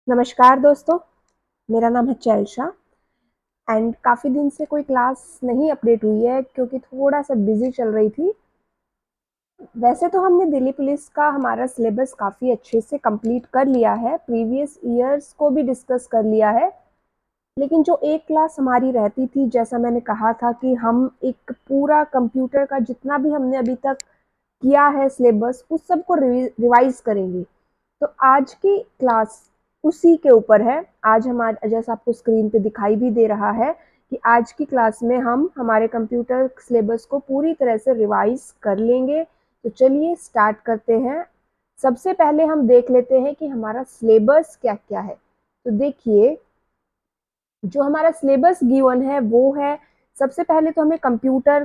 नमस्कार दोस्तों, मेरा नाम है चैल्शा एंड काफ़ी दिन से कोई क्लास नहीं अपडेट हुई है क्योंकि थोड़ा-सा बिज़ी चल रही थी। वैसे तो हमने दिल्ली पुलिस का हमारा सिलेबस काफ़ी अच्छे से कंप्लीट कर लिया है, प्रीवियस ईयर्स को भी डिस्कस कर लिया है, लेकिन जो एक क्लास हमारी रहती थी, जैसा मैंने कहा था कि हम एक पूरा कंप्यूटर का जितना भी हमने अभी तक किया है सिलेबस, उस सब को रिवाइज़ करेंगे। तो आज की क्लास उसी के ऊपर है। आज हमारा जैसा आपको स्क्रीन पे दिखाई भी दे रहा है कि आज की क्लास में हम हमारे कंप्यूटर सिलेबस को पूरी तरह से रिवाइज कर लेंगे। तो चलिए स्टार्ट करते हैं। सबसे पहले हम देख लेते हैं कि हमारा सिलेबस क्या-क्या है। तो देखिए, जो हमारा सिलेबस गिवन है वो है, सबसे पहले तो हमें कंप्यूटर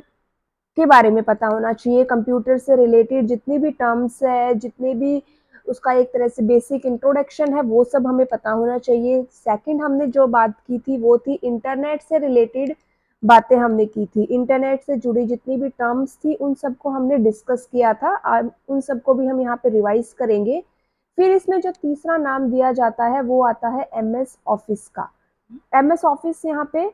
के बारे में पता होना चाहिए। कंप्यूटर से रिलेटेड जितनी भी टर्म्स है, जितने भी उसका एक तरह से बेसिक इंट्रोडक्शन है, वो सब हमें पता होना चाहिए। सेकंड हमने जो बात की थी वो थी इंटरनेट से रिलेटेड बातें हमने की थी। इंटरनेट से जुड़ी जितनी भी टर्म्स थी उन सबको हमने डिस्कस किया था। उन सबको भी हम यहाँ पे रिवाइज करेंगे। फिर इसमें जो तीसरा नाम दिया जाता है वो आता है एमएस ऑफिस का। एमएस ऑफिस यहाँ पे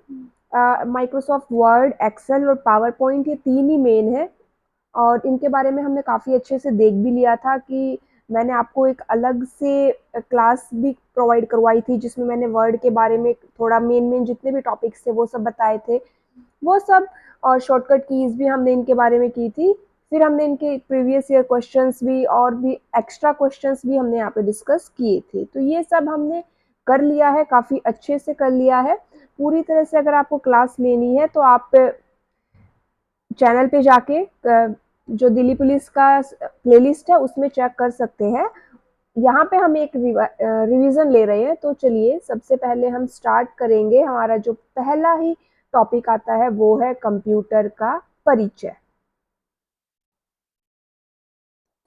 माइक्रोसॉफ्ट वर्ड, एक्सेल और पावर पॉइंट, ये तीन ही मेन है और इनके बारे में हमने काफ़ी अच्छे से देख भी लिया था कि मैंने आपको एक अलग से क्लास भी प्रोवाइड करवाई थी जिसमें मैंने वर्ड के बारे में थोड़ा मेन जितने भी टॉपिक्स थे वो सब बताए थे, वो सब। और शॉर्टकट कीज़ भी हमने इनके बारे में की थी। फिर हमने इनके प्रीवियस ईयर क्वेश्चंस भी और भी एक्स्ट्रा क्वेश्चंस भी हमने यहाँ पे डिस्कस किए थे। तो ये सब हमने कर लिया है, काफ़ी अच्छे से कर लिया है। पूरी तरह से अगर आपको क्लास लेनी है तो आप चैनल पे जाके जो दिल्ली पुलिस का प्लेलिस्ट है उसमें चेक कर सकते हैं। यहाँ पे हम एक रिवीजन ले रहे हैं। तो चलिए सबसे पहले हम स्टार्ट करेंगे। हमारा जो पहला ही टॉपिक आता है वो है कंप्यूटर का परिचय।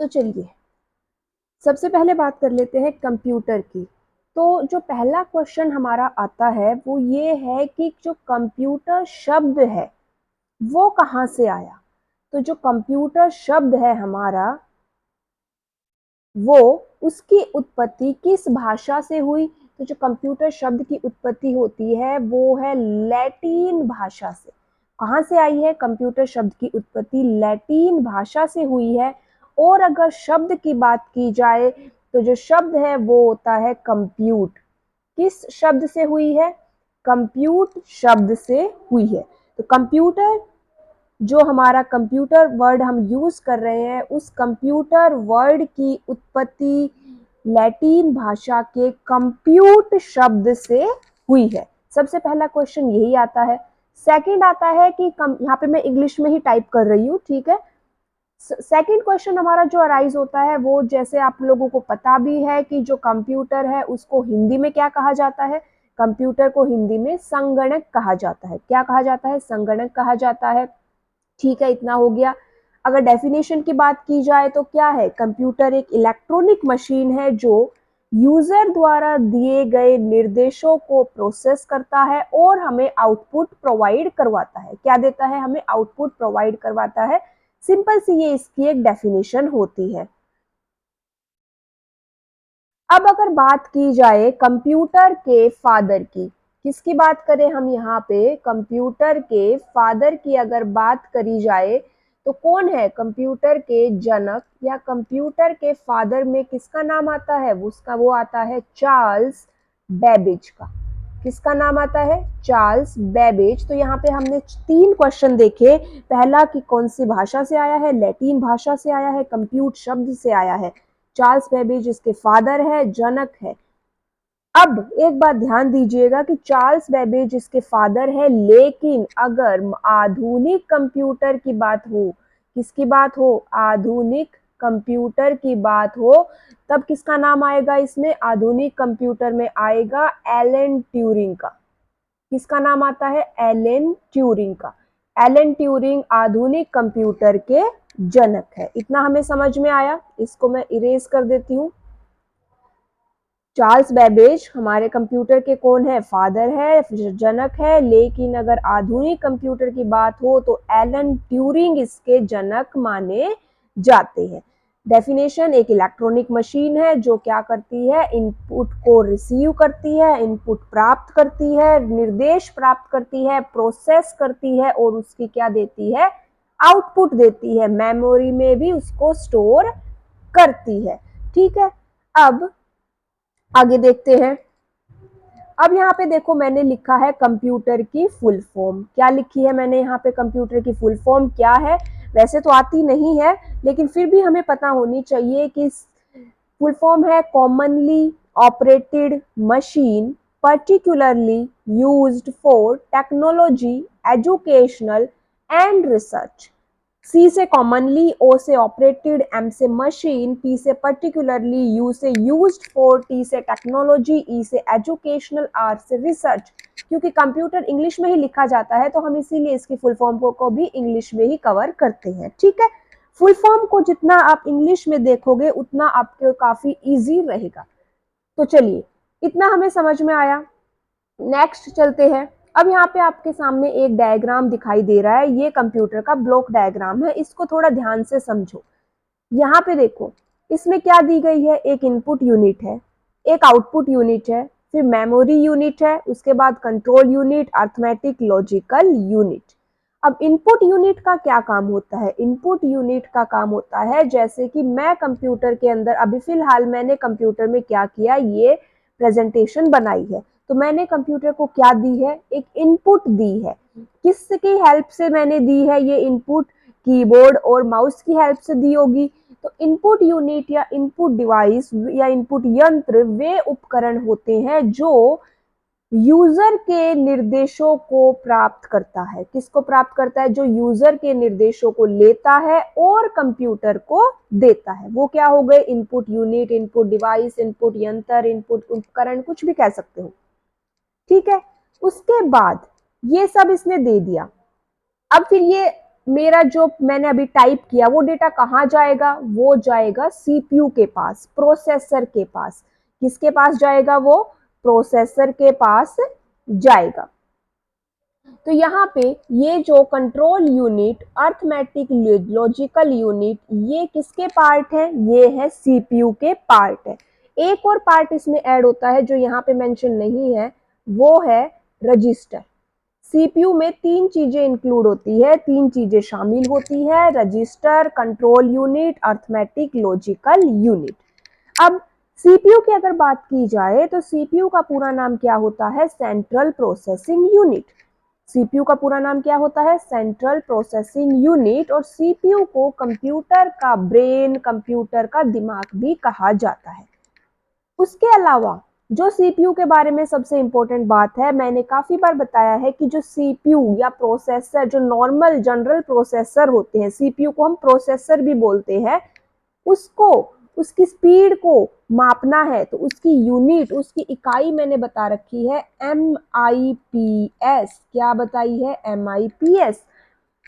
तो चलिए सबसे पहले बात कर लेते हैं कंप्यूटर की। तो जो पहला क्वेश्चन हमारा आता है वो ये है कि जो कंप्यूटर शब्द है वो कहाँ से आया। तो जो कंप्यूटर शब्द है हमारा, वो उसकी उत्पत्ति किस भाषा से हुई। तो जो कंप्यूटर शब्द की उत्पत्ति होती है वो है लैटिन भाषा से। कहाँ से आई है कंप्यूटर शब्द की उत्पत्ति? लैटिन भाषा से हुई है। और अगर शब्द की बात की जाए तो जो शब्द है वो होता है कंप्यूट। किस शब्द से हुई है? कंप्यूट शब्द से हुई है। तो कंप्यूटर, जो हमारा कंप्यूटर वर्ड हम यूज कर रहे हैं, उस कंप्यूटर वर्ड की उत्पत्ति लैटिन भाषा के कंप्यूट शब्द से हुई है। सबसे पहला क्वेश्चन यही आता है। सेकंड आता है कि यहाँ पे मैं इंग्लिश में ही टाइप कर रही हूँ, ठीक है। सेकंड क्वेश्चन हमारा जो अराइज होता है वो, जैसे आप लोगों को पता भी है कि जो कंप्यूटर है उसको हिंदी में क्या कहा जाता है? कंप्यूटर को हिंदी में संगणक कहा जाता है। क्या कहा जाता है? संगणक कहा जाता है। ठीक है, इतना हो गया। अगर डेफिनेशन की बात की जाए तो क्या है? कंप्यूटर एक इलेक्ट्रॉनिक मशीन है जो यूजर द्वारा दिए गए निर्देशों को प्रोसेस करता है और हमें आउटपुट प्रोवाइड करवाता है। क्या देता है? हमें आउटपुट प्रोवाइड करवाता है। सिंपल सी ये इसकी एक डेफिनेशन होती है। अब अगर बात की जाए कंप्यूटर के फादर की, किसकी बात करें हम यहाँ पे? कंप्यूटर के फादर की अगर बात करी जाए तो कौन है कंप्यूटर के जनक या कंप्यूटर के फादर में किसका नाम आता है? उसका वो आता है चार्ल्स बेबेज का। किसका नाम आता है? Charles Babbage. तो यहाँ पे हमने तीन क्वेश्चन देखे। पहला कि कौन सी भाषा से आया है? लैटिन भाषा से आया है, कंप्यूट शब्द से आया है। चार्ल्स बेबेज इसके फादर है, जनक है। अब एक बात ध्यान दीजिएगा कि चार्ल्स बेबेज इसके फादर है, लेकिन अगर आधुनिक कंप्यूटर की बात हो, किसकी बात हो? आधुनिक कंप्यूटर की बात हो, तब किसका नाम आएगा इसमें? आधुनिक कंप्यूटर में आएगा एलन ट्यूरिंग का। किसका नाम आता है? एलन ट्यूरिंग का। एलन ट्यूरिंग आधुनिक कंप्यूटर के जनक है। इतना हमें समझ में आया। इसको मैं इरेज कर देती हूँ। चार्ल्स बेबेज हमारे कंप्यूटर के कौन है? फादर है, जनक है। लेकिन अगर आधुनिक कंप्यूटर की बात हो तो एलन ट्यूरिंग इसके जनक माने जाते हैं। डेफिनेशन, एक इलेक्ट्रॉनिक मशीन है जो क्या करती है, इनपुट को रिसीव करती है, इनपुट प्राप्त करती है, निर्देश प्राप्त करती है, प्रोसेस करती है और उसकी क्या देती है, आउटपुट देती है, मेमोरी में भी उसको स्टोर करती है। ठीक है, अब आगे देखते हैं। अब यहाँ पे देखो मैंने लिखा है कंप्यूटर की फुल फॉर्म। क्या लिखी है मैंने यहाँ पे, कंप्यूटर की फुल फॉर्म क्या है? वैसे तो आती नहीं है, लेकिन फिर भी हमें पता होनी चाहिए कि फुल फॉर्म है commonly operated machine particularly used for technology, educational and research. C से कॉमनली, ओ से ऑपरेटेड, एम से मशीन, पी से पर्टिकुलरली, यू से यूज्ड फॉर, टी से टेक्नोलॉजी, ई से एजुकेशनल, आर से रिसर्च। क्योंकि कंप्यूटर इंग्लिश में ही लिखा जाता है तो हम इसीलिए इसकी फुल फॉर्म को भी इंग्लिश में ही कवर करते हैं। ठीक है, फुल फॉर्म को जितना आप इंग्लिश में देखोगे उतना आपके काफी इजी रहेगा। तो चलिए, इतना हमें समझ में आया। नेक्स्ट चलते हैं। अब यहाँ पे आपके सामने एक डायग्राम दिखाई दे रहा है, ये कंप्यूटर का ब्लॉक डायग्राम है, इसको थोड़ा ध्यान से समझो। यहाँ पे देखो, इसमें क्या दी गई है, एक इनपुट यूनिट है, एक आउटपुट यूनिट है, फिर मेमोरी यूनिट है, उसके बाद control unit, arithmetic, logical unit. अब इनपुट यूनिट का क्या काम होता है? इनपुट यूनिट का काम होता है, जैसे कि मैं कंप्यूटर के अंदर, अभी फिलहाल मैंने कंप्यूटर में क्या किया, ये प्रेजेंटेशन बनाई है, तो मैंने कंप्यूटर को क्या दी है, एक इनपुट दी है। किसकी हेल्प से मैंने दी है ये इनपुट? कीबोर्ड और माउस की हेल्प से दी होगी। तो इनपुट यूनिट या इनपुट डिवाइस या इनपुट यंत्र वे उपकरण होते हैं जो यूजर के निर्देशों को प्राप्त करता है। किसको प्राप्त करता है? जो यूजर के निर्देशों को लेता है और कंप्यूटर को देता है। वो क्या हो गए? Input unit, input device, input यंत्र, इनपुट उपकरण, कुछ भी कह सकते हो। ठीक है, उसके बाद ये सब इसने दे दिया। अब फिर ये मेरा जो मैंने अभी टाइप किया वो डेटा कहाँ जाएगा? वो जाएगा सीपीयू के पास, प्रोसेसर के पास। किसके पास जाएगा? वो प्रोसेसर के पास जाएगा। तो यहाँ पे ये जो control unit, arithmetic, logical unit, ये किसके पार्ट है? ये है सीपीयू के पार्ट है। एक और पार्ट इसमें ऐड होता है जो यहाँ पे मेंशन नहीं है, वो है रजिस्टर। सीपीयू में तीन चीजें इंक्लूड होती है, तीन चीजें शामिल होती है, register, control unit, arithmetic, logical unit. अब सीपीयू की अगर बात की जाए तो सीपीयू का पूरा नाम क्या होता है? Central processing unit. सीपीयू का पूरा नाम क्या होता है? Central processing unit. और सीपीयू को कंप्यूटर का ब्रेन, कंप्यूटर का दिमाग भी कहा जाता है। उसके अलावा जो सीपीयू के बारे में सबसे इंपॉर्टेंट बात है, मैंने काफी बार बताया है कि जो सीपीयू या प्रोसेसर, जो नॉर्मल जनरल प्रोसेसर होते हैं, सीपीयू को हम प्रोसेसर भी बोलते हैं, उसको, उसकी स्पीड को मापना है तो उसकी यूनिट, उसकी इकाई मैंने बता रखी है MIPS। क्या बताई है? MIPS।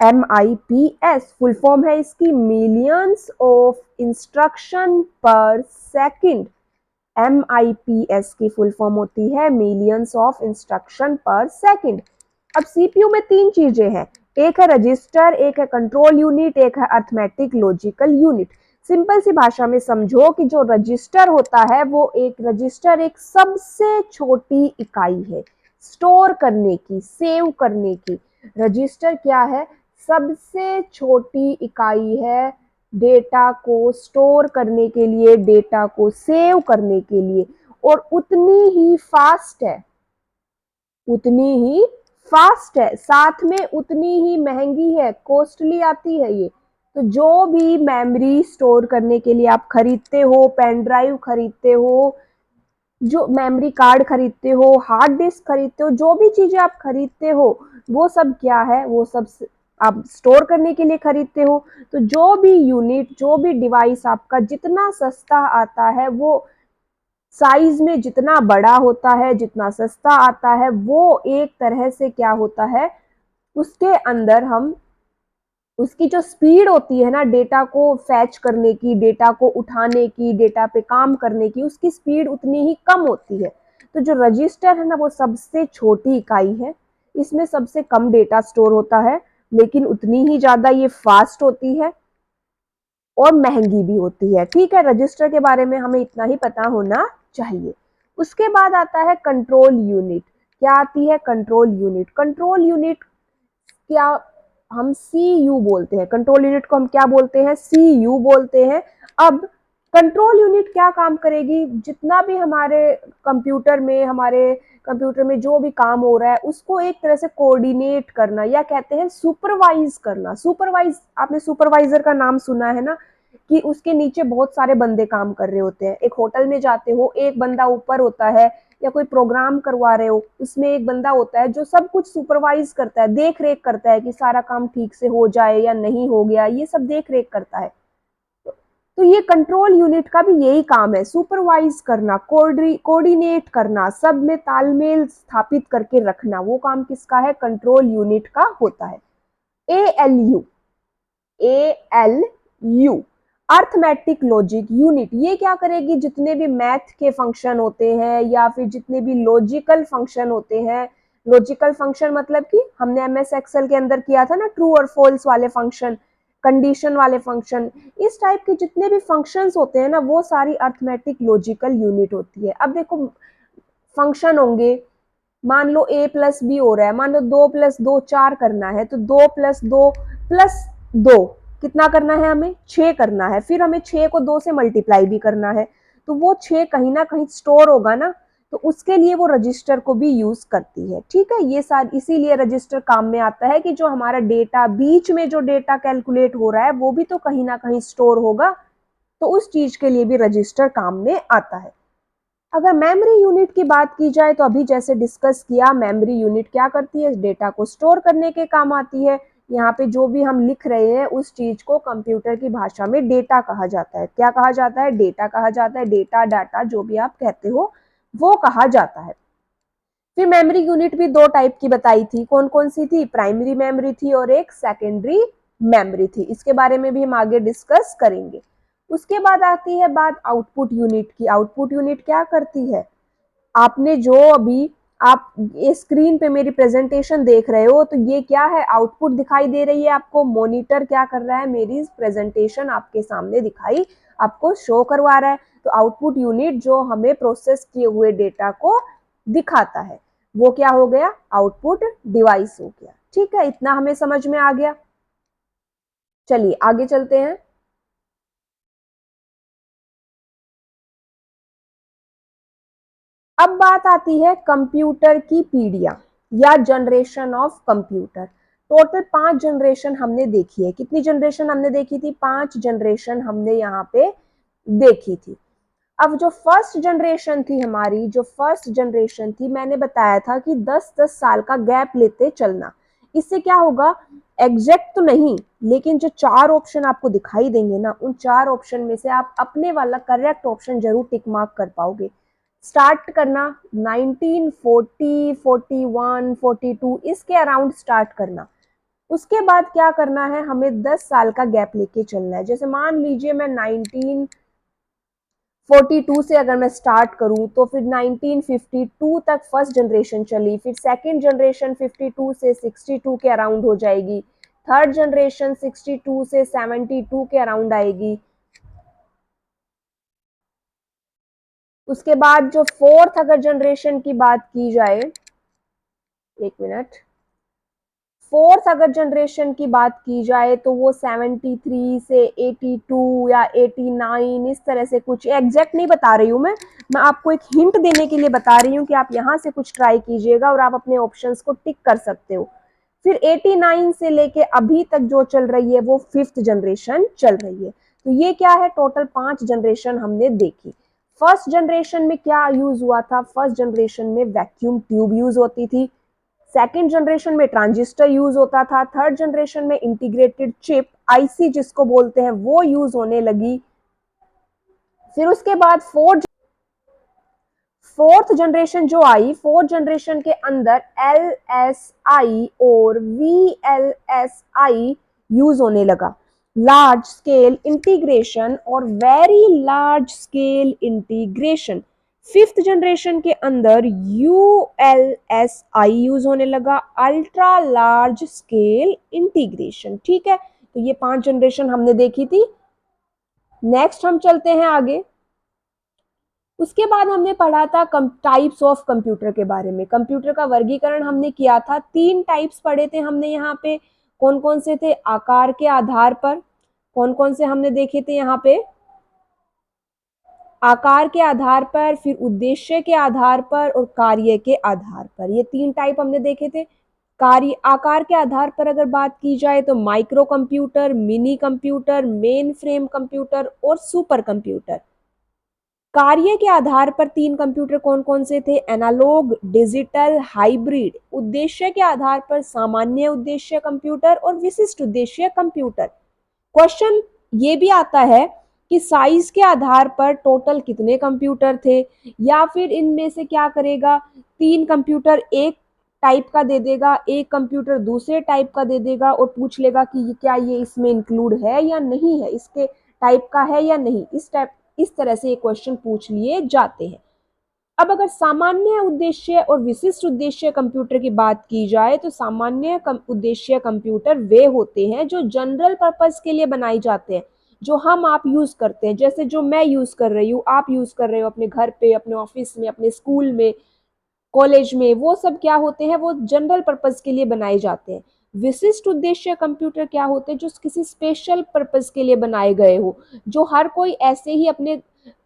MIPS फुल फॉर्म है इसकी मिलियंस ऑफ इंस्ट्रक्शन पर सेकंड। MIPS की फुल फॉर्म होती है मिलियंस ऑफ इंस्ट्रक्शन पर सेकंड। अब सीपीयू में तीन चीजें हैं, एक है रजिस्टर, एक है कंट्रोल यूनिट, एक है अर्थमेटिक, लॉजिकल यूनिट। सिंपल सी भाषा में समझो कि जो रजिस्टर होता है वो एक रजिस्टर एक सबसे छोटी इकाई है स्टोर करने की, सेव करने की। रजिस्टर क्या है? सबसे छोटी इकाई है डेटा को स्टोर करने के लिए, डेटा को सेव करने के लिए, और उतनी ही फास्ट है, उतनी ही फास्ट है, साथ में उतनी ही महंगी है, कॉस्टली आती है ये। तो जो भी मेमोरी स्टोर करने के लिए आप खरीदते हो, पेन ड्राइव खरीदते हो, जो मेमोरी कार्ड खरीदते हो, हार्ड डिस्क खरीदते हो, जो भी चीजें आप खरीदते हो वो सब क्या है? वो सब आप स्टोर करने के लिए खरीदते हो। तो जो भी यूनिट, जो भी डिवाइस आपका जितना सस्ता आता है, वो साइज में जितना बड़ा होता है, जितना सस्ता आता है, वो एक तरह से क्या होता है, उसके अंदर हम, उसकी जो स्पीड होती है ना डेटा को फैच करने की, डेटा को उठाने की, डेटा पे काम करने की, उसकी स्पीड उतनी ही कम होती है। तो जो रजिस्टर है ना वो सबसे छोटी इकाई है, इसमें सबसे कम डेटा स्टोर होता है, लेकिन उतनी ही ज्यादा ये फास्ट होती है। और महंगी भी होती है। ठीक है, रजिस्टर के बारे में हमें इतना ही पता होना चाहिए। उसके बाद आता है कंट्रोल यूनिट। क्या आती है? Control unit. कंट्रोल यूनिट क्या हम CU बोलते हैं, कंट्रोल यूनिट को हम क्या बोलते हैं? CU बोलते हैं। अब कंट्रोल यूनिट क्या काम करेगी? जितना भी हमारे कंप्यूटर में जो भी काम हो रहा है उसको एक तरह से कोऑर्डिनेट करना, या कहते हैं सुपरवाइज करना। सुपरवाइज, आपने सुपरवाइजर का नाम सुना है ना, कि उसके नीचे बहुत सारे बंदे काम कर रहे होते हैं। एक होटल में जाते हो, एक बंदा ऊपर होता है, या कोई प्रोग्राम करवा रहे हो, उसमें एक बंदा होता है जो सब कुछ सुपरवाइज करता है, देख रेख करता है कि सारा काम ठीक से हो जाए या नहीं हो गया, ये सब देख रेख करता है। तो ये कंट्रोल यूनिट का भी यही काम है, सुपरवाइज करना, कोऑर्डिनेट करना, सब में तालमेल स्थापित करके रखना। वो काम किसका है? कंट्रोल यूनिट का होता है। ALU, ALU arithmetic logic unit, ये क्या करेगी? जितने भी मैथ के फंक्शन होते हैं या फिर जितने भी लॉजिकल फंक्शन होते हैं, लॉजिकल फंक्शन मतलब कि हमने MS एक्सेल के अंदर किया था ना, ट्रू और फॉल्स वाले फंक्शन, कंडीशन वाले फंक्शन, इस टाइप के जितने भी फंक्शंस होते हैं ना, वो सारी अर्थमेटिक लॉजिकल यूनिट होती है। अब देखो, फंक्शन होंगे, मान लो A+B हो रहा है, मान लो 2+2 4 करना है, तो 2+2+2 कितना करना है? हमें 6 करना है। फिर हमें 6 को 2 से मल्टीप्लाई भी करना है, तो वो 6 कहीं ना कहीं स्टोर होगा ना, तो उसके लिए वो रजिस्टर को भी यूज करती है। ठीक है, ये सारी इसीलिए रजिस्टर काम में आता है कि जो हमारा डेटा, बीच में जो डेटा कैलकुलेट हो रहा है वो भी तो कहीं ना कहीं स्टोर होगा, तो उस चीज के लिए भी रजिस्टर काम में आता है। अगर मेमोरी यूनिट की बात की जाए तो अभी जैसे डिस्कस किया, मेमोरी यूनिट क्या करती है? डेटा को स्टोर करने के काम आती है। यहाँ पे जो भी हम लिख रहे हैं उस चीज को कंप्यूटर की भाषा में डेटा कहा जाता है। क्या कहा जाता है? डेटा कहा जाता है। डेटा, डाटा, जो भी आप कहते हो वो कहा जाता है। फिर मेमोरी यूनिट भी दो टाइप की बताई थी, कौन कौन सी थी? प्राइमरी मेमोरी थी और एक सेकेंडरी मेमोरी थी। इसके बारे में भी हम आगे डिस्कस करेंगे। उसके बाद आती है बात आउटपुट यूनिट की। आउटपुट यूनिट क्या करती है? आपने जो अभी आप ये स्क्रीन पे मेरी प्रेजेंटेशन देख रहे हो, तो ये क्या है? आउटपुट दिखाई दे रही है आपको। मॉनिटर क्या कर रहा है? मेरी प्रेजेंटेशन आपके सामने दिखाई, आपको शो करवा रहा है। तो आउटपुट यूनिट जो हमें प्रोसेस किए हुए डेटा को दिखाता है, वो क्या हो गया? आउटपुट डिवाइस हो गया। ठीक है, इतना हमें समझ में आ गया। चलिए आगे चलते हैं। अब बात आती है कंप्यूटर की पीढ़ियां या generation of computer. Total 5 generation हमने देखी है। कितनी जनरेशन हमने देखी थी? 5 जनरेशन हमने यहाँ पे देखी थी। अब जो फर्स्ट जनरेशन थी हमारी, जो फर्स्ट जनरेशन थी, मैंने बताया था कि 10-10 साल का गैप लेते चलना। इससे क्या होगा? एग्जैक्ट तो नहीं, लेकिन जो 4 ऑप्शन आपको दिखाई देंगे ना, उन 4 ऑप्शन में से आप अपने वाला करेक्ट ऑप्शन जरूर टिक मार्क कर पाओगे। स्टार्ट करना 1940, 41, 42 इसके अराउंड स्टार्ट करना। उसके बाद क्या करना है? हमें 10 साल का गैप लेके चलना है। जैसे मान लीजिए मैं 1942 से अगर मैं स्टार्ट करूं, तो फिर 1952 तक फर्स्ट जनरेशन चली, फिर सेकंड जनरेशन 52 से 62 के अराउंड हो जाएगी, थर्ड जनरेशन 62 से 72 के अराउंड आएगी। उसके बाद जो फोर्थ अगर जनरेशन की बात की जाए, एक मिनट, फोर्थ अगर जनरेशन की बात की जाए तो वो 73 से 82 या 89 इस तरह से, कुछ एग्जैक्ट नहीं बता रही हूँ मैं आपको एक हिंट देने के लिए बता रही हूँ कि आप यहाँ से कुछ ट्राई कीजिएगा और आप अपने ऑप्शंस को टिक कर सकते हो। फिर 89 से लेके अभी तक जो चल रही है वो फिफ्थ जनरेशन चल रही है। तो ये क्या है? टोटल 5 जनरेशन हमने देखी। फर्स्ट जनरेशन में क्या यूज हुआ था? फर्स्ट जनरेशन में वैक्यूम ट्यूब यूज होती थी। सेकेंड जनरेशन में ट्रांजिस्टर यूज होता था। थर्ड जनरेशन में इंटीग्रेटेड चिप, IC जिसको बोलते हैं, वो यूज होने लगी। फिर उसके बाद फोर्थ जनरेशन जो आई, फोर्थ जनरेशन के अंदर LSI और VLSI यूज होने लगा। लार्ज स्केल इंटीग्रेशन और very large scale integration. Fifth generation के अंदर ULSI यूज होने लगा, अल्ट्रा लार्ज स्केल इंटीग्रेशन। ठीक है, तो ये 5 जनरेशन हमने देखी थी। नेक्स्ट हम चलते हैं आगे। उसके बाद हमने पढ़ा था टाइप्स ऑफ कंप्यूटर के बारे में। कंप्यूटर का वर्गीकरण हमने किया था, 3 टाइप्स पढ़े थे हमने यहाँ पे। कौन कौन से थे? आकार के आधार पर। कौन कौन से हमने देखे थे यहाँ पे? आकार के आधार पर, फिर उद्देश्य के आधार पर और कार्य के आधार पर। ये 3 टाइप हमने देखे थे। कार्य आकार के आधार पर अगर बात की जाए तो micro computer, mini computer, main frame computer और सुपर कंप्यूटर। कार्य के आधार पर 3 कंप्यूटर कौन कौन से थे? Analog, digital, hybrid. उद्देश्य के आधार पर सामान्य उद्देश्य कंप्यूटर और विशिष्ट उद्देश्य कंप्यूटर। क्वेश्चन ये भी आता है कि साइज के आधार पर टोटल कितने कंप्यूटर थे, या फिर इनमें से क्या करेगा, 3 कंप्यूटर एक टाइप का दे देगा, एक कंप्यूटर दूसरे टाइप का दे देगा और पूछ लेगा कि क्या ये इसमें इंक्लूड है या नहीं है, इसके टाइप का है या नहीं। इस तरह से ये क्वेश्चन पूछ लिए जाते हैं। अब अगर सामान्य उद्देश्य और विशिष्ट उद्देश्य कंप्यूटर की बात की जाए तो सामान्य उद्देश्य कंप्यूटर वे होते हैं जो जनरल पर्पस के लिए बनाए जाते हैं, जो हम आप यूज करते हैं, जैसे जो मैं यूज कर रही हूँ, आप यूज कर रहे हो अपने घर पे, अपने ऑफिस में, अपने स्कूल में, कॉलेज में। वो सब क्या होते हैं? वो जनरल पर्पस के लिए बनाए जाते हैं। विशिष्ट उद्देश्य कंप्यूटर क्या होते हैं? जो किसी स्पेशल पर्पस के लिए बनाए गए हो, जो हर कोई ऐसे ही अपने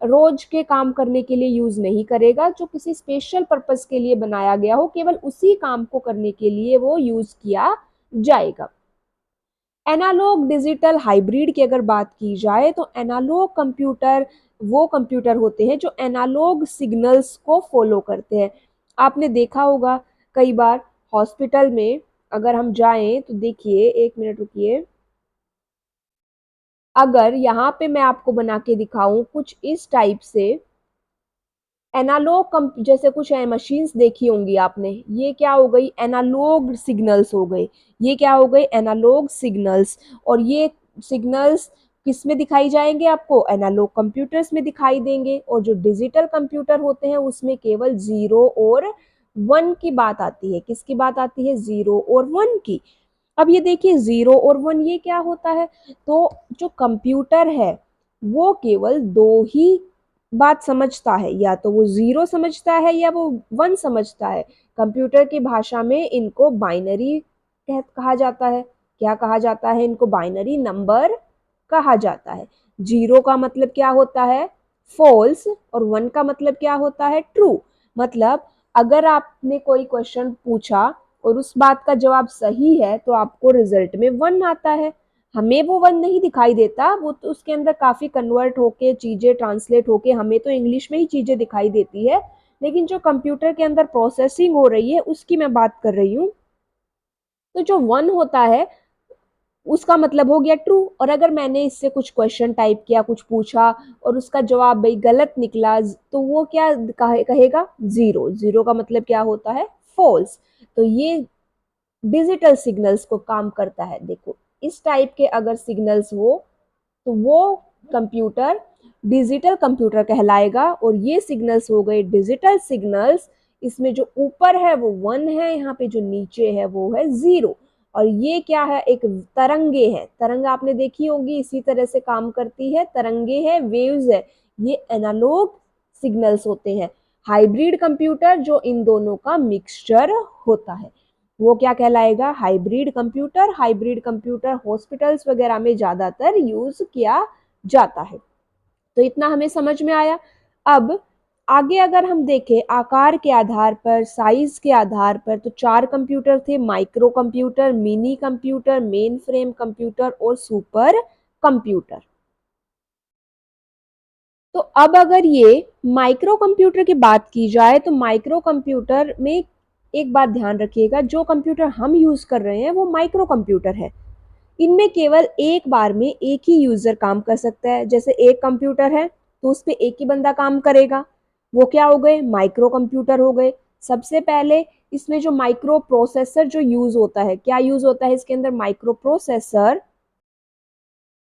रोज के काम करने के लिए यूज नहीं करेगा, जो किसी स्पेशल पर्पस के लिए बनाया गया हो, केवल उसी काम को करने के लिए वो यूज किया जाएगा। एनालॉग, डिजिटल, हाइब्रिड की अगर बात की जाए तो एनालॉग कंप्यूटर वो कंप्यूटर होते हैं जो एनालॉग सिग्नल्स को फॉलो करते हैं। आपने देखा होगा कई बार हॉस्पिटल में अगर हम जाएं तो देखिए, 1 मिनट रुकिए, अगर यहाँ पे मैं आपको बना के दिखाऊं कुछ इस टाइप से, एनालॉग जैसे कुछ मशीन्स देखी होंगी आपने, ये क्या हो गई? एनालॉग सिग्नल्स हो गए। ये क्या हो गए? Analog signals. और ये सिग्नल्स किस में दिखाई जाएंगे? आपको एनालॉग कंप्यूटर्स में दिखाई देंगे। और जो डिजिटल कंप्यूटर होते हैं उसमें केवल 0 और 1 की बात आती है। किसकी बात आती है? 0 और 1 की। अब ये देखिए 0 और 1 ये क्या होता है? तो जो कंप्यूटर है वो केवल 2 ही बात समझता है, या तो वो 0 समझता है या वो 1 समझता है। कंप्यूटर की भाषा में इनको बाइनरी कहा जाता है। क्या कहा जाता है? इनको बाइनरी नंबर कहा जाता है। 0 का मतलब क्या होता है? फॉल्स। और 1 का मतलब क्या होता है? ट्रू। मतलब अगर आपने कोई क्वेश्चन पूछा और उस बात का जवाब सही है तो आपको रिजल्ट में 1 आता है। हमें वो 1 नहीं दिखाई देता, वो तो उसके अंदर काफी कन्वर्ट होके चीजें ट्रांसलेट होके हमें तो इंग्लिश में ही चीजें दिखाई देती है, लेकिन जो कंप्यूटर के अंदर प्रोसेसिंग हो रही है उसकी मैं बात कर रही हूँ। तो जो 1 होता है उसका मतलब हो गया ट्रू। और अगर मैंने इससे कुछ क्वेश्चन टाइप किया, कुछ पूछा और उसका जवाब भाई गलत निकला, तो वो क्या कहेगा? 0। 0 का मतलब क्या होता है? फॉल्स। तो ये डिजिटल सिग्नल्स को काम करता है। देखो इस टाइप के अगर सिग्नल्स हो तो वो कंप्यूटर डिजिटल कंप्यूटर कहलाएगा। और ये सिग्नल्स हो गए डिजिटल सिग्नल्स। इसमें जो ऊपर है वो 1 है, यहाँ पे जो नीचे है वो है 0। और ये क्या है? एक तरंगे है। तरंग आपने देखी होगी, इसी तरह से काम करती है। तरंगे है, वेव्स है। ये एनालॉग सिग्नल्स होते हैं। हाइब्रिड कंप्यूटर जो इन दोनों का मिक्सचर होता है वो क्या कहलाएगा? Hybrid computer. Hybrid computer hospitals वगैरह में ज्यादातर यूज किया जाता है। तो इतना हमें समझ में आया। अब आगे अगर हम देखें आकार के आधार पर, साइज के आधार पर, तो 4 कंप्यूटर थे, micro computer, mini computer, main frame computer और सुपर कंप्यूटर। तो अब अगर ये माइक्रो कंप्यूटर की बात की जाए तो माइक्रो कंप्यूटर में एक बात ध्यान रखिएगा, जो कंप्यूटर हम यूज कर रहे हैं वो माइक्रो कंप्यूटर है। इनमें केवल एक बार में एक ही यूजर काम कर सकता है। जैसे एक कंप्यूटर है तो उस पर एक ही बंदा काम करेगा, वो क्या हो गए? माइक्रो कंप्यूटर हो गए। सबसे पहले इसमें जो माइक्रो प्रोसेसर जो यूज होता है, क्या यूज होता है इसके अंदर? Micro processor.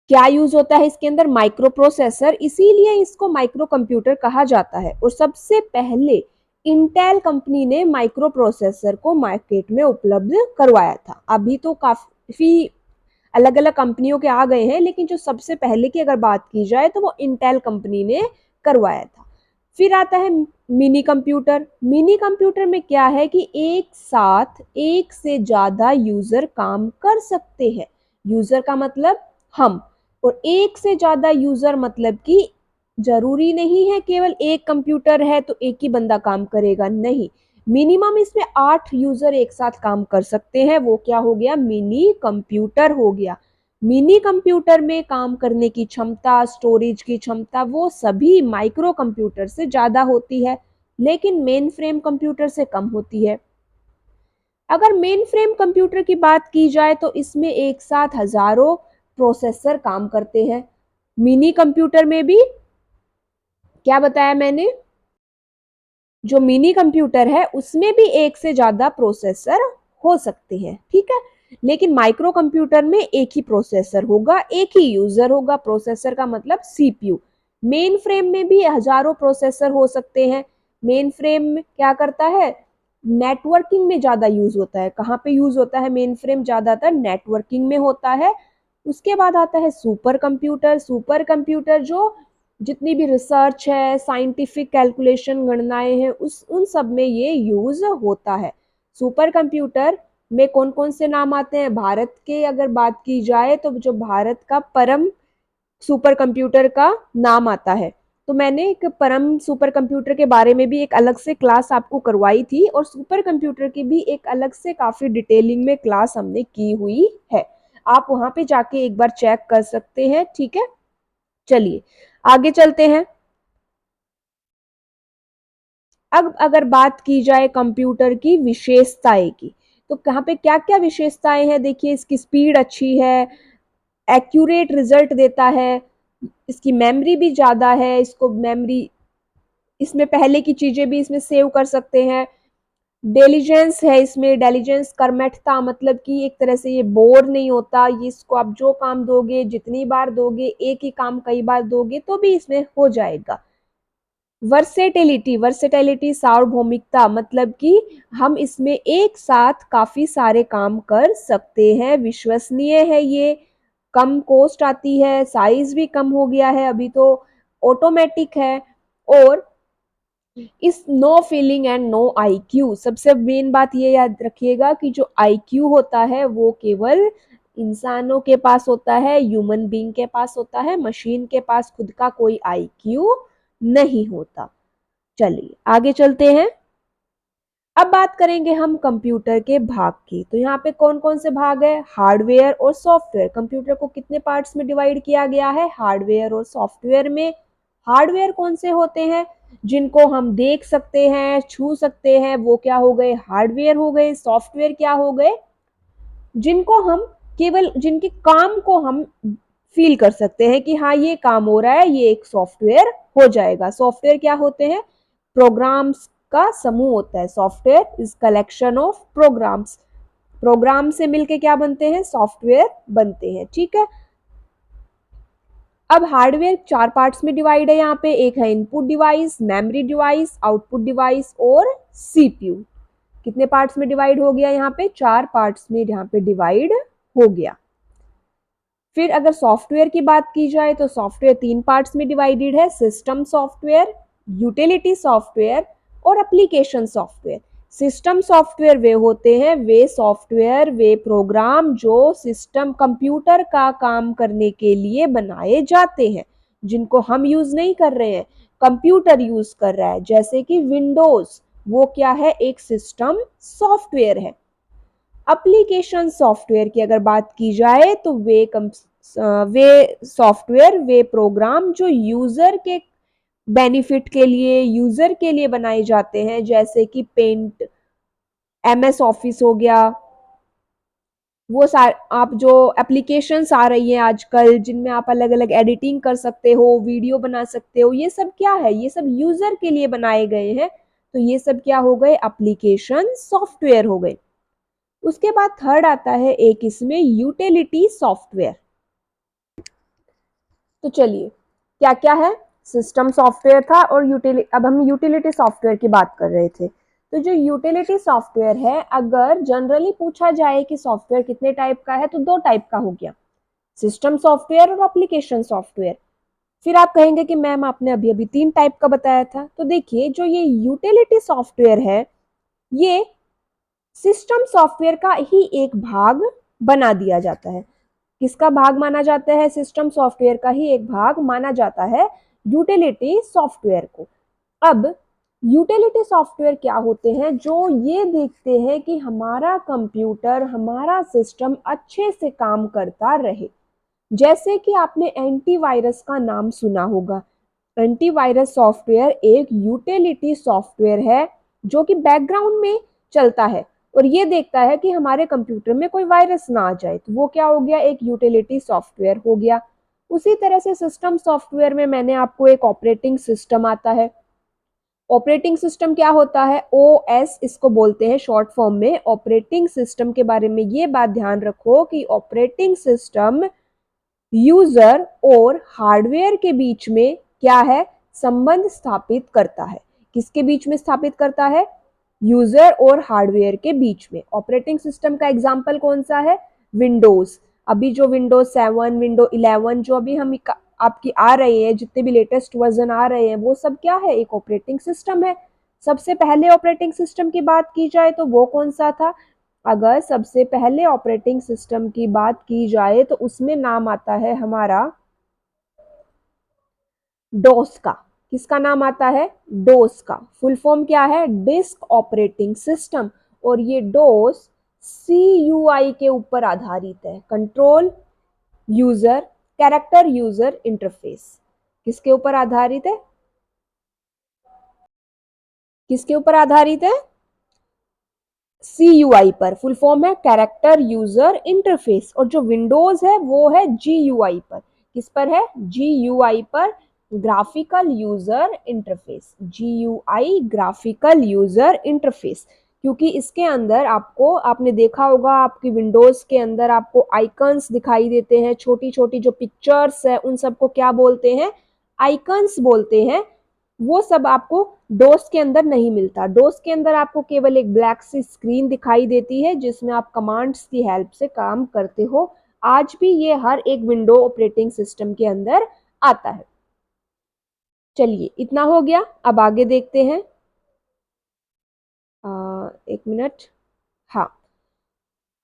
क्या यूज होता है इसके अंदर? Micro processor. इसीलिए इसको माइक्रो कंप्यूटर कहा जाता है। और सबसे पहले इंटेल कंपनी ने माइक्रो प्रोसेसर को मार्केट में उपलब्ध करवाया था। अभी तो काफी अलग अलग कंपनियों के आ गए हैं, लेकिन जो सबसे पहले की अगर बात की जाए तो वो इंटेल कंपनी ने करवाया था। फिर आता है मिनी कंप्यूटर। मिनी कंप्यूटर में क्या है कि एक साथ एक से ज्यादा यूजर काम कर सकते हैं। यूजर का मतलब हम, और एक से ज्यादा यूजर मतलब कि जरूरी नहीं है केवल एक कंप्यूटर है तो एक ही बंदा काम करेगा, नहीं, मिनिमम इसमें 8 यूजर एक साथ काम कर सकते हैं। वो क्या हो गया, मिनी कंप्यूटर हो गया। मिनी कंप्यूटर में काम करने की क्षमता, स्टोरेज की क्षमता वो सभी माइक्रो कंप्यूटर से ज्यादा होती है, लेकिन मेन फ्रेम कंप्यूटर से कम होती है। अगर मेन फ्रेम कंप्यूटर की बात की जाए तो इसमें एक साथ हजारों प्रोसेसर काम करते हैं। मिनी कंप्यूटर में भी क्या बताया मैंने, जो मिनी कंप्यूटर है उसमें भी एक से ज्यादा प्रोसेसर हो सकते हैं, ठीक है। लेकिन माइक्रो कंप्यूटर में एक ही प्रोसेसर होगा, एक ही यूजर होगा। प्रोसेसर का मतलब सीपीयू। मेन फ्रेम में भी हजारों प्रोसेसर हो सकते हैं। मेन फ्रेम क्या करता है, नेटवर्किंग में ज्यादा यूज होता है। कहाँ पे यूज होता है मेन फ्रेम, ज्यादातर नेटवर्किंग में होता है। उसके बाद आता है सुपर कंप्यूटर। सुपर कंप्यूटर जो जितनी भी रिसर्च है, साइंटिफिक कैलकुलेशन, गणनाएं हैं, उस उन सब में ये यूज होता है। सुपर कंप्यूटर में कौन कौन से नाम आते हैं, भारत के अगर बात की जाए तो जो भारत का परम सुपर कंप्यूटर का नाम आता है। तो मैंने एक परम सुपर कंप्यूटर के बारे में भी एक अलग से क्लास आपको करवाई थी, और सुपर कंप्यूटर की भी एक अलग से काफी डिटेलिंग में क्लास हमने की हुई है। आप वहां पे जाके एक बार चेक कर सकते हैं, ठीक है। चलिए आगे चलते हैं। अब अगर बात की जाए कंप्यूटर की विशेषताएं की, तो कहाँ पे क्या क्या विशेषताएं हैं, देखिए इसकी स्पीड अच्छी है, एक्यूरेट रिजल्ट देता है, इसकी मेमोरी भी ज्यादा है, इसको मेमोरी, इसमें पहले की चीजें भी इसमें सेव कर सकते हैं। डेलीजेंस है इसमें, डेलीजेंस कर्मठता, मतलब कि एक तरह से ये बोर नहीं होता, ये इसको आप जो काम दोगे, जितनी बार दोगे, एक ही काम कई बार दोगे तो भी इसमें हो जाएगा। वर्सेटिलिटी, वर्सेटिलिटी सार्वभौमिकता, मतलब कि हम इसमें एक साथ काफी सारे काम कर सकते हैं। विश्वसनीय है ये, कम कॉस्ट आती है, साइज भी कम हो गया है अभी तो, ऑटोमेटिक है, और is no feeling and no IQ. सबसे मेन बात ये याद रखिएगा कि जो आईक्यू होता है वो केवल इंसानों के पास होता है, ह्यूमन बीइंग के पास होता है, मशीन के पास खुद का कोई आईक्यू नहीं होता। चलिए आगे चलते हैं। अब बात करेंगे हम कंप्यूटर के भाग की। तो यहाँ पे कौन कौन से भाग है, हार्डवेयर और सॉफ्टवेयर। कंप्यूटर को कितने पार्ट्स में डिवाइड किया गया है, हार्डवेयर और सॉफ्टवेयर में। हार्डवेयर कौन से होते हैं, जिनको हम देख सकते हैं, छू सकते हैं, वो क्या हो गए, हार्डवेयर हो गए। सॉफ्टवेयर क्या हो गए, जिनको हम केवल, जिनके काम को हम फील कर सकते हैं कि हाँ ये काम हो रहा है, ये एक सॉफ्टवेयर हो जाएगा। सॉफ्टवेयर क्या होते हैं, प्रोग्राम्स का समूह होता है। Software is collection of programs. Program से मिलके क्या बनते हैं, सॉफ्टवेयर बनते हैं, ठीक है। अब हार्डवेयर 4 पार्ट्स में डिवाइड है यहाँ पे, एक है input device, memory device, output device और सीपीयू। कितने पार्ट्स में डिवाइड हो गया, यहाँ पे 4 पार्ट्स में यहाँ पे डिवाइड हो गया। फिर अगर सॉफ्टवेयर की बात की जाए तो सॉफ्टवेयर 3 पार्ट्स में डिवाइडेड है, सिस्टम सॉफ्टवेयर, यूटिलिटी सॉफ्टवेयर और एप्लीकेशन सॉफ्टवेयर। सिस्टम सॉफ्टवेयर वे होते हैं, वे सॉफ्टवेयर, वे प्रोग्राम जो सिस्टम कंप्यूटर का काम करने के लिए बनाए जाते हैं, जिनको हम यूज नहीं कर रहे हैं, कंप्यूटर यूज कर रहा है, जैसे कि विंडोज, वो क्या है, एक सिस्टम सॉफ्टवेयर है। एप्लीकेशन सॉफ्टवेयर की अगर बात की जाए तो वे सॉफ्टवेयर, वे प्रोग्राम जो यूजर के बेनिफिट के लिए, यूजर के लिए बनाए जाते हैं, जैसे कि पेंट, एमएस ऑफिस हो गया, वो सारे आप जो एप्लीकेशंस आ रही हैं आजकल, जिनमें आप अलग अलग एडिटिंग कर सकते हो, वीडियो बना सकते हो, ये सब क्या है, ये सब यूजर के लिए बनाए गए हैं। तो ये सब क्या हो गए, एप्लीकेशन सॉफ्टवेयर हो गए। उसके बाद थर्ड आता है एक इसमें यूटिलिटी सॉफ्टवेयर। तो चलिए क्या क्या है, सिस्टम सॉफ्टवेयर था और यूटिलिटी, अब हम यूटिलिटी सॉफ्टवेयर की बात कर रहे थे। तो जो यूटिलिटी सॉफ्टवेयर है, अगर जनरली पूछा जाए कि सॉफ्टवेयर कितने टाइप का है, तो 2 टाइप का हो गया। सिस्टम सॉफ्टवेयर और एप्लीकेशन सॉफ्टवेयर। फिर आप कहेंगे कि मैम आपने अभी अभी 3 टाइप का बताया था। तो देखिए जो ये यूटिलिटी सॉफ्टवेयर है, ये सिस्टम सॉफ्टवेयर का ही एक भाग बना दिया जाता है। किसका भाग माना जाता है? सिस्टम सॉफ्टवेयर का ही एक भाग माना जाता है यूटिलिटी सॉफ्टवेयर को। अब यूटिलिटी सॉफ्टवेयर क्या होते हैं? जो ये देखते हैं कि हमारा कंप्यूटर, हमारा सिस्टम अच्छे से काम करता रहे। जैसे कि आपने एंटीवायरस का नाम सुना होगा। एंटीवायरस सॉफ्टवेयर एक यूटिलिटी सॉफ्टवेयर है जो कि बैकग्राउंड में चलता है और ये देखता है कि हमारे कंप्यूटर में कोई वायरस ना आ जाए, तो वो क्या हो गया? एक यूटिलिटी सॉफ्टवेयर हो गया। उसी तरह से सिस्टम सॉफ्टवेयर में मैंने आपको एक ऑपरेटिंग सिस्टम आता है। ऑपरेटिंग सिस्टम क्या होता है? ओएस इसको बोलते हैं शॉर्ट फॉर्म में। ऑपरेटिंग सिस्टम के बारे में ये बात ध्यान रखो कि ऑपरेटिंग सिस्टम यूजर और हार्डवेयर के बीच में क्या है? संबंध स्थापित करता है। किसके बीच में स्थापित करता है? यूजर और हार्डवेयर के बीच में। ऑपरेटिंग सिस्टम का एग्जांपल कौन सा है? विंडोज। अभी जो विंडोज 7, विंडो 11 जो अभी हम आपकी आ रहे हैं, जितने भी लेटेस्ट वर्जन आ रहे हैं, वो सब क्या है? एक ऑपरेटिंग सिस्टम है। सबसे पहले ऑपरेटिंग सिस्टम की बात की जाए तो वो कौन सा था? अगर सबसे पहले ऑपरेटिंग सिस्टम की बात की जाए तो उसमें नाम आता है हमारा डोस का। किसका नाम आता है? डोस का। फुल फॉर्म क्या है? Disk operating system. और ये डोस CUI के ऊपर आधारित है, control user character user interface. किसके ऊपर आधारित है? किसके ऊपर आधारित है? CUI पर। फुल फॉर्म है कैरेक्टर यूजर इंटरफेस। और जो विंडोज है वो है GUI पर। किस पर है? GUI पर, graphical user interface. GUI graphical user interface. क्योंकि इसके अंदर आपको, आपने देखा होगा आपकी विंडोज के अंदर आपको आइकन्स दिखाई देते हैं, छोटी छोटी जो पिक्चर्स है उन सबको क्या बोलते हैं? आइकन्स बोलते हैं। वो सब आपको डोस के अंदर नहीं मिलता। डोस के अंदर आपको केवल एक ब्लैक सी स्क्रीन दिखाई देती है जिसमें आप कमांड्स की हेल्प से काम करते हो। आज भी ये हर एक विंडो ऑपरेटिंग सिस्टम के अंदर आता है। चलिए इतना हो गया, अब आगे देखते हैं। एक मिनट। हाँ,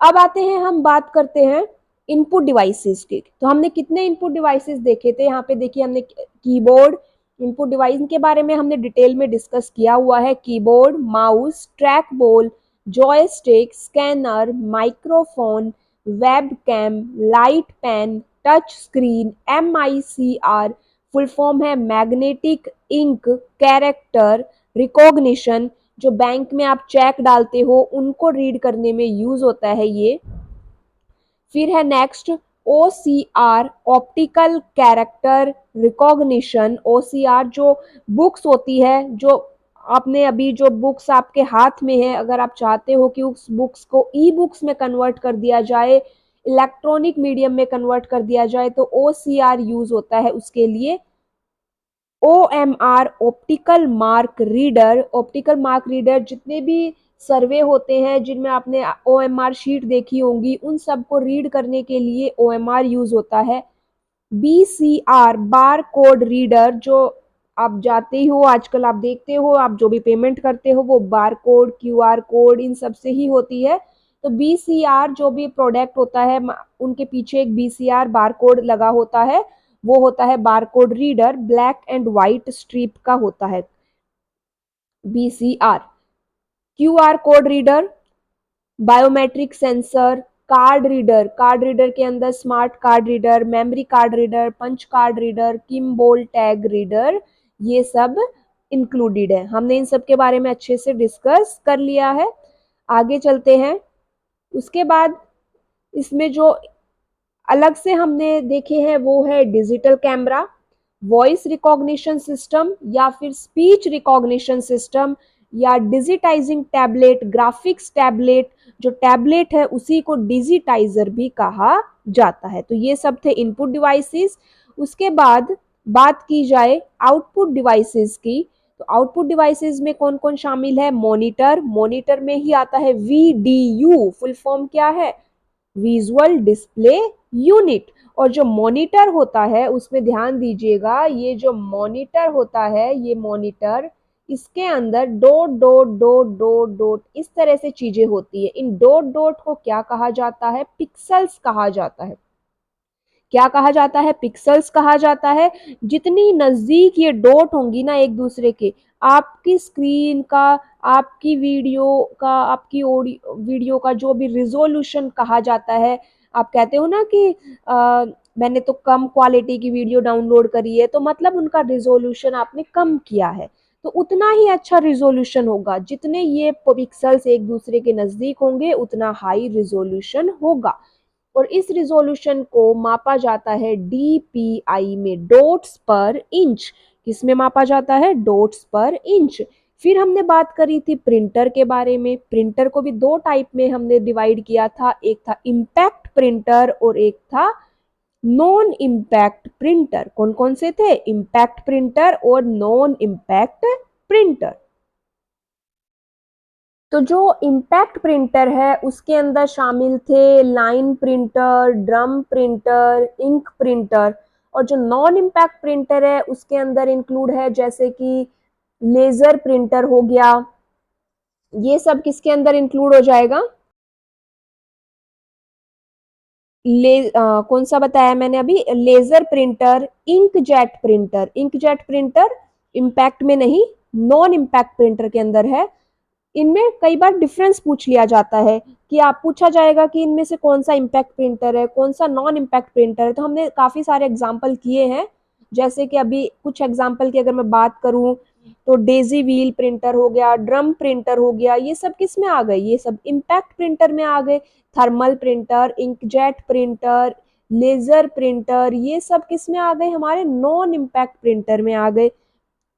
अब आते हैं, हम बात करते हैं इनपुट डिवाइसेस की। तो हमने कितने इनपुट डिवाइसेस देखे थे? यहाँ पे देखिए हमने कीबोर्ड, इनपुट डिवाइस के बारे में हमने डिटेल में डिस्कस किया हुआ है। Keyboard, mouse, track ball, joystick, scanner, microphone, webcam, light pen, touch screen, MICR। Full form है मैग्नेटिक इंक कैरेक्टर रिकॉग्निशन। जो बैंक में आप चेक डालते हो उनको रीड करने में यूज होता है ये। फिर है next OCR, optical character recognition. OCR जो बुक्स होती है, जो आपने अभी जो बुक्स आपके हाथ में है, अगर आप चाहते हो कि उस बुक्स को ई बुक्स में कन्वर्ट कर दिया जाए, इलेक्ट्रॉनिक मीडियम में कन्वर्ट कर दिया जाए, तो OCR यूज होता है उसके लिए। OMR, optical mark reader. Optical mark reader जितने भी सर्वे होते हैं जिनमें आपने OMR शीट देखी होंगी, उन सबको रीड करने के लिए OMR यूज होता है। BCR, बार कोड रीडर। जो आप जाते हो, आजकल आप देखते हो, आप जो भी पेमेंट करते हो वो बार कोड, QR कोड, इन सब से ही होती है। तो BCR जो भी प्रोडक्ट होता है उनके पीछे एक BCR बार कोड लगा होता है, वो होता है bar code reader. Black and white strip का होता है BCR। QR code reader, biometric sensor, card reader. Card reader के अंदर smart card reader, memory card reader, punch card reader, Kimball tag reader, ये सब इंक्लूडेड है। हमने इन सब के बारे में अच्छे से डिस्कस कर लिया है। आगे चलते हैं। उसके बाद इसमें जो अलग से हमने देखे हैं वो है digital camera, voice recognition system, या फिर स्पीच रिकॉग्निशन सिस्टम, या डिजिटाइजिंग टैबलेट, ग्राफिक्स टैबलेट। जो टैबलेट है उसी को डिजिटाइजर भी कहा जाता है। तो ये सब थे इनपुट डिवाइसेस। उसके बाद बात की जाए आउटपुट डिवाइसेस की, तो आउटपुट डिवाइसेस में कौन कौन शामिल है? मॉनिटर। मॉनिटर में ही आता है VDU। फुल फॉर्म क्या है? Visual display unit. और जो मॉनिटर होता है उसमें ध्यान दीजिएगा, ये जो मॉनिटर होता है, ये मॉनिटर, इसके अंदर dot dot dot dot dot इस तरह से चीजें होती है। इन डॉट डॉट को क्या कहा जाता है? पिक्सल्स कहा जाता है। क्या कहा जाता है? पिक्सल्स कहा जाता है। जितनी नजदीक ये डॉट होंगी ना एक दूसरे के, आपकी स्क्रीन का, आपकी वीडियो का, आपकी ऑडियो वीडियो का जो भी रिजोल्यूशन कहा जाता है, आप कहते हो ना कि मैंने तो कम क्वालिटी की वीडियो डाउनलोड करी है, तो मतलब उनका रिजोल्यूशन आपने कम किया है, तो उतना ही अच्छा रिजोल्यूशन होगा। जितने ये पिक्सल्स एक दूसरे के नजदीक होंगे उतना हाई रिजोल्यूशन होगा। और इस रिजोल्यूशन को मापा जाता है डीपीआई में, डॉट्स पर इंच। किसमें मापा जाता है? डॉट्स पर इंच। फिर हमने बात करी थी प्रिंटर के बारे में। प्रिंटर को भी दो टाइप में हमने डिवाइड किया था, एक था इम्पैक्ट प्रिंटर और एक था नॉन इम्पैक्ट प्रिंटर। कौन कौन से थे? इम्पैक्ट प्रिंटर और नॉन इम्पैक्ट प्रिंटर। तो जो इम्पैक्ट प्रिंटर है उसके अंदर शामिल थे line printer, drum printer, ink printer. और जो नॉन इम्पैक्ट प्रिंटर है उसके अंदर इंक्लूड है जैसे कि लेजर प्रिंटर हो गया। ये सब किसके अंदर इंक्लूड हो जाएगा? कौन सा बताया मैंने अभी? Laser printer, ink jet printer. Ink jet printer impact में नहीं, नॉन इम्पैक्ट प्रिंटर के अंदर है। इनमें कई बार डिफरेंस पूछ लिया जाता है कि आप पूछा जाएगा कि इनमें से कौन सा इम्पैक्ट प्रिंटर है, कौन सा नॉन इम्पैक्ट प्रिंटर है। तो हमने काफी सारे एग्जाम्पल किए हैं, जैसे कि अभी कुछ एग्जाम्पल की अगर मैं बात करूं तो डेजी व्हील प्रिंटर हो गया, ड्रम प्रिंटर हो गया, ये सब किस में आ गए? ये सब इम्पैक्ट प्रिंटर में आ गए। Thermal printer, inkjet printer, laser printer, ये सब किस में आ गए? हमारे नॉन इम्पैक्ट प्रिंटर में आ गए।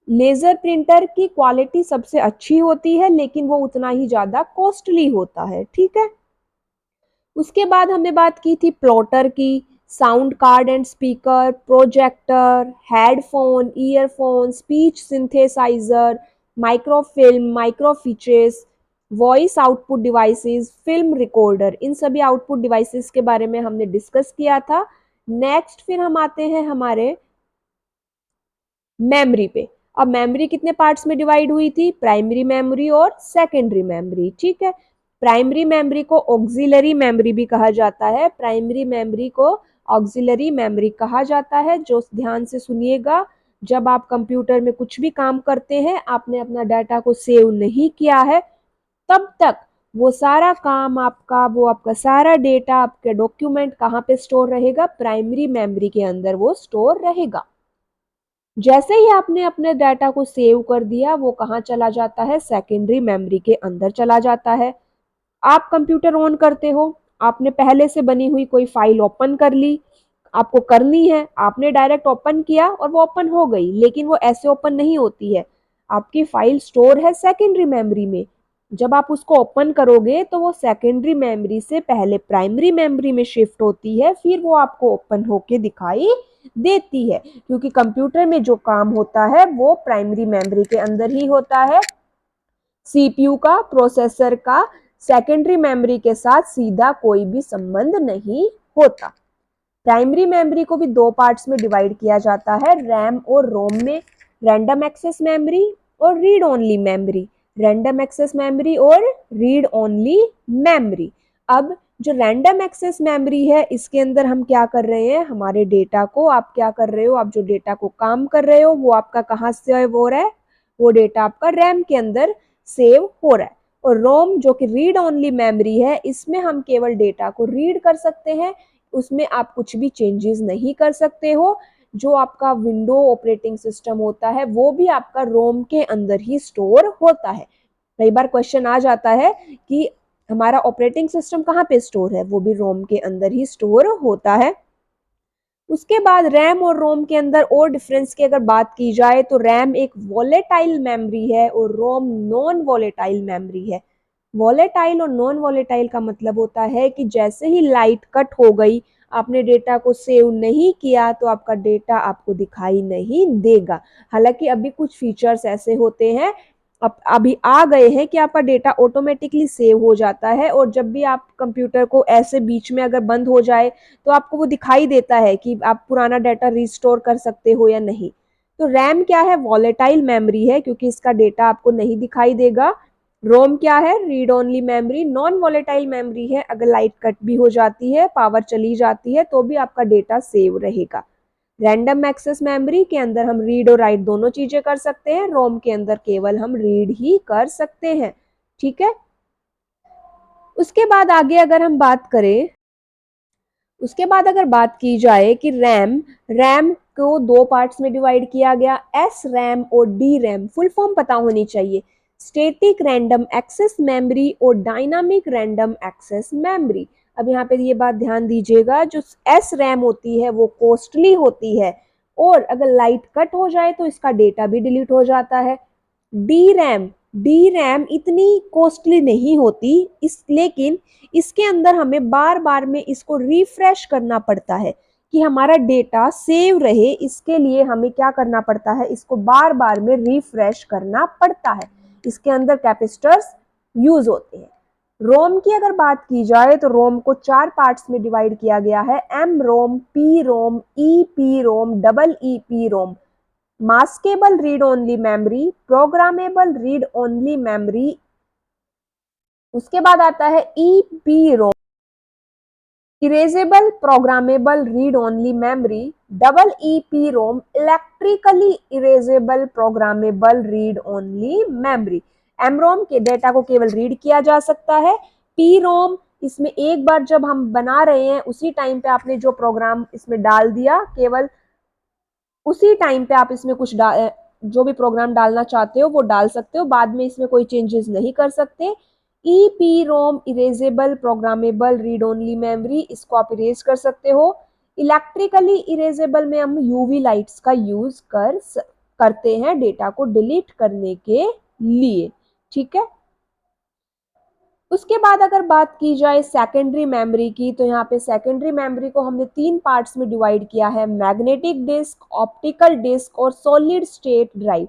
लेजर प्रिंटर की क्वालिटी सबसे अच्छी होती है लेकिन वो उतना ही ज्यादा कॉस्टली होता है, ठीक है। उसके बाद हमने बात की थी प्लॉटर की। Sound card and speaker, projector, headphone, earphone, speech synthesizer, microfilm, microfiches, voice output devices, film recorder, इन सभी आउटपुट डिवाइसेस के बारे में हमने डिस्कस किया था। नेक्स्ट फिर हम आते हैं हमारे मेमोरी पे। अब मेमोरी कितने पार्ट्स में डिवाइड हुई थी? प्राइमरी मेमोरी और सेकेंडरी मेमोरी, ठीक है। प्राइमरी मेमोरी को ऑक्सिलरी मेमोरी भी कहा जाता है। प्राइमरी मेमोरी को ऑक्सिलरी मेमोरी कहा जाता है। जो ध्यान से सुनिएगा, जब आप कंप्यूटर में कुछ भी काम करते हैं, आपने अपना डाटा को सेव नहीं किया है, तब तक वो सारा काम आपका, वो आपका सारा डेटा, आपके डॉक्यूमेंट कहाँ पे स्टोर रहेगा? प्राइमरी मेमोरी के अंदर वो स्टोर रहेगा। जैसे ही आपने अपने डाटा को सेव कर दिया, वो कहाँ चला जाता है? सेकेंडरी मेमोरी के अंदर चला जाता है। आप कंप्यूटर ऑन करते हो, आपने पहले से बनी हुई कोई फाइल ओपन कर ली, आपको करनी है, आपने डायरेक्ट ओपन किया और वो ओपन हो गई, लेकिन वो ऐसे ओपन नहीं होती है। आपकी फाइल स्टोर है सेकेंडरी मेमोरी में। जब आप उसको ओपन करोगे तो वो सेकेंडरी मेमोरी से पहले प्राइमरी मेमोरी में शिफ्ट होती है, फिर वो आपको ओपन होके दिखाई देती है। क्योंकि कंप्यूटर में जो काम होता है वो प्राइमरी मेमोरी के अंदर ही होता है। सीपीयू का, प्रोसेसर का सेकेंडरी मेमोरी के साथ सीधा कोई भी संबंध नहीं होता। प्राइमरी मेमोरी को भी दो पार्ट्स में डिवाइड किया जाता है, रैम और रोम में। रैंडम एक्सेस मेमोरी और read only memory. Random access memory और रीड ओनली मेमोरी। अब जो रैंडम एक्सेस मेमोरी है, इसके अंदर हम क्या कर रहे हैं? हमारे डेटा को, आप क्या कर रहे हो, आप जो डेटा को काम कर रहे हो वो आपका कहाँ सेव हो रहा है? वो डेटा आपका रैम के अंदर सेव हो रहा है। और रोम जो कि रीड ओनली मेमोरी है, इसमें हम केवल डेटा को रीड कर सकते हैं, उसमें आप कुछ भी चेंजेस नहीं कर सकते हो। जो आपका विंडो ऑपरेटिंग सिस्टम होता है वो भी आपका रोम के अंदर ही स्टोर होता है। कई बार क्वेश्चन आ जाता है कि हमारा ऑपरेटिंग सिस्टम कहाँ पे स्टोर है? वो भी रोम के अंदर ही स्टोर होता है। उसके बाद रैम और रोम के अंदर और डिफरेंस की अगर बात की जाए तो रैम एक वॉलेटाइल मेमोरी है और रोम नॉन वॉलेटाइल मेमोरी है। वॉलेटाइल और नॉन वॉलेटाइल का मतलब होता है कि जैसे ही लाइट कट हो गई, आपने डेटा को सेव नहीं किया, तो आपका डेटा आपको दिखाई नहीं देगा। हालांकि अभी कुछ फीचर्स ऐसे होते हैं अब अभी आ गए हैं कि आपका डेटा ऑटोमेटिकली सेव हो जाता है, और जब भी आप कंप्यूटर को ऐसे बीच में अगर बंद हो जाए तो आपको वो दिखाई देता है कि आप पुराना डाटा रिस्टोर कर सकते हो या नहीं। तो रैम क्या है? वॉलेटाइल मेमोरी है, क्योंकि इसका डेटा आपको नहीं दिखाई देगा। रोम क्या है? Read only memory, non volatile memory है, अगर लाइट कट भी हो जाती है, पावर चली जाती है, तो भी आपका डेटा सेव रहेगा। रैंडम एक्सेस मेमोरी के अंदर हम रीड और राइट दोनों चीजें कर सकते हैं, रोम के अंदर केवल हम रीड ही कर सकते हैं। ठीक है, उसके बाद आगे अगर हम बात करें, उसके बाद अगर बात की जाए कि रैम, रैम को दो पार्ट्स में डिवाइड किया गया, एस रैम और डी रैम। फुल फॉर्म पता होनी चाहिए, स्टैटिक रैंडम एक्सेस मेमोरी और डायनामिक रैंडम एक्सेस मेमोरी। अब यहाँ पे ये बात ध्यान दीजिएगा, जो एस रैम होती है वो कॉस्टली होती है, और अगर लाइट कट हो जाए तो इसका डेटा भी डिलीट हो जाता है। डी रैम, डी रैम इतनी कॉस्टली नहीं होती, इस लेकिन इसके अंदर हमें बार बार में इसको रिफ्रेश करना पड़ता है कि हमारा डेटा सेव रहे। इसके लिए हमें क्या करना पड़ता है? इसको बार बार में रिफ्रेश करना पड़ता है। इसके अंदर कैपेसिटर्स यूज होते हैं। रोम की अगर बात की जाए तो रोम को चार पार्ट्स में डिवाइड किया गया है, M ROM, P ROM, E P ROM, double E P ROM. Maskable read only memory, programmable read only memory. उसके बाद आता है E P ROM, erasable programmable read only memory. Double E P ROM, electrically erasable programmable read only memory. M ROM के data को केवल read किया जा सकता है। पी रोम, इसमें एक बार जब हम बना रहे हैं उसी टाइम पे आपने जो प्रोग्राम इसमें डाल दिया, केवल उसी टाइम पे आप इसमें कुछ जो भी प्रोग्राम डालना चाहते हो वो डाल सकते हो, बाद में इसमें कोई चेंजेस नहीं कर सकते। ई P ROM, erasable programmable read only memory, इसको आप इरेज कर सकते हो। इलेक्ट्रिकली इरेजेबल में हम यूवी लाइट्स का यूज करते हैं डेटा को डिलीट करने के लिए। ठीक है, उसके बाद अगर बात की जाए सेकेंडरी मेमोरी की, तो यहाँ पे सेकेंडरी मेमोरी को हमने तीन पार्ट्स में डिवाइड किया है, मैग्नेटिक डिस्क, ऑप्टिकल डिस्क और solid state drive.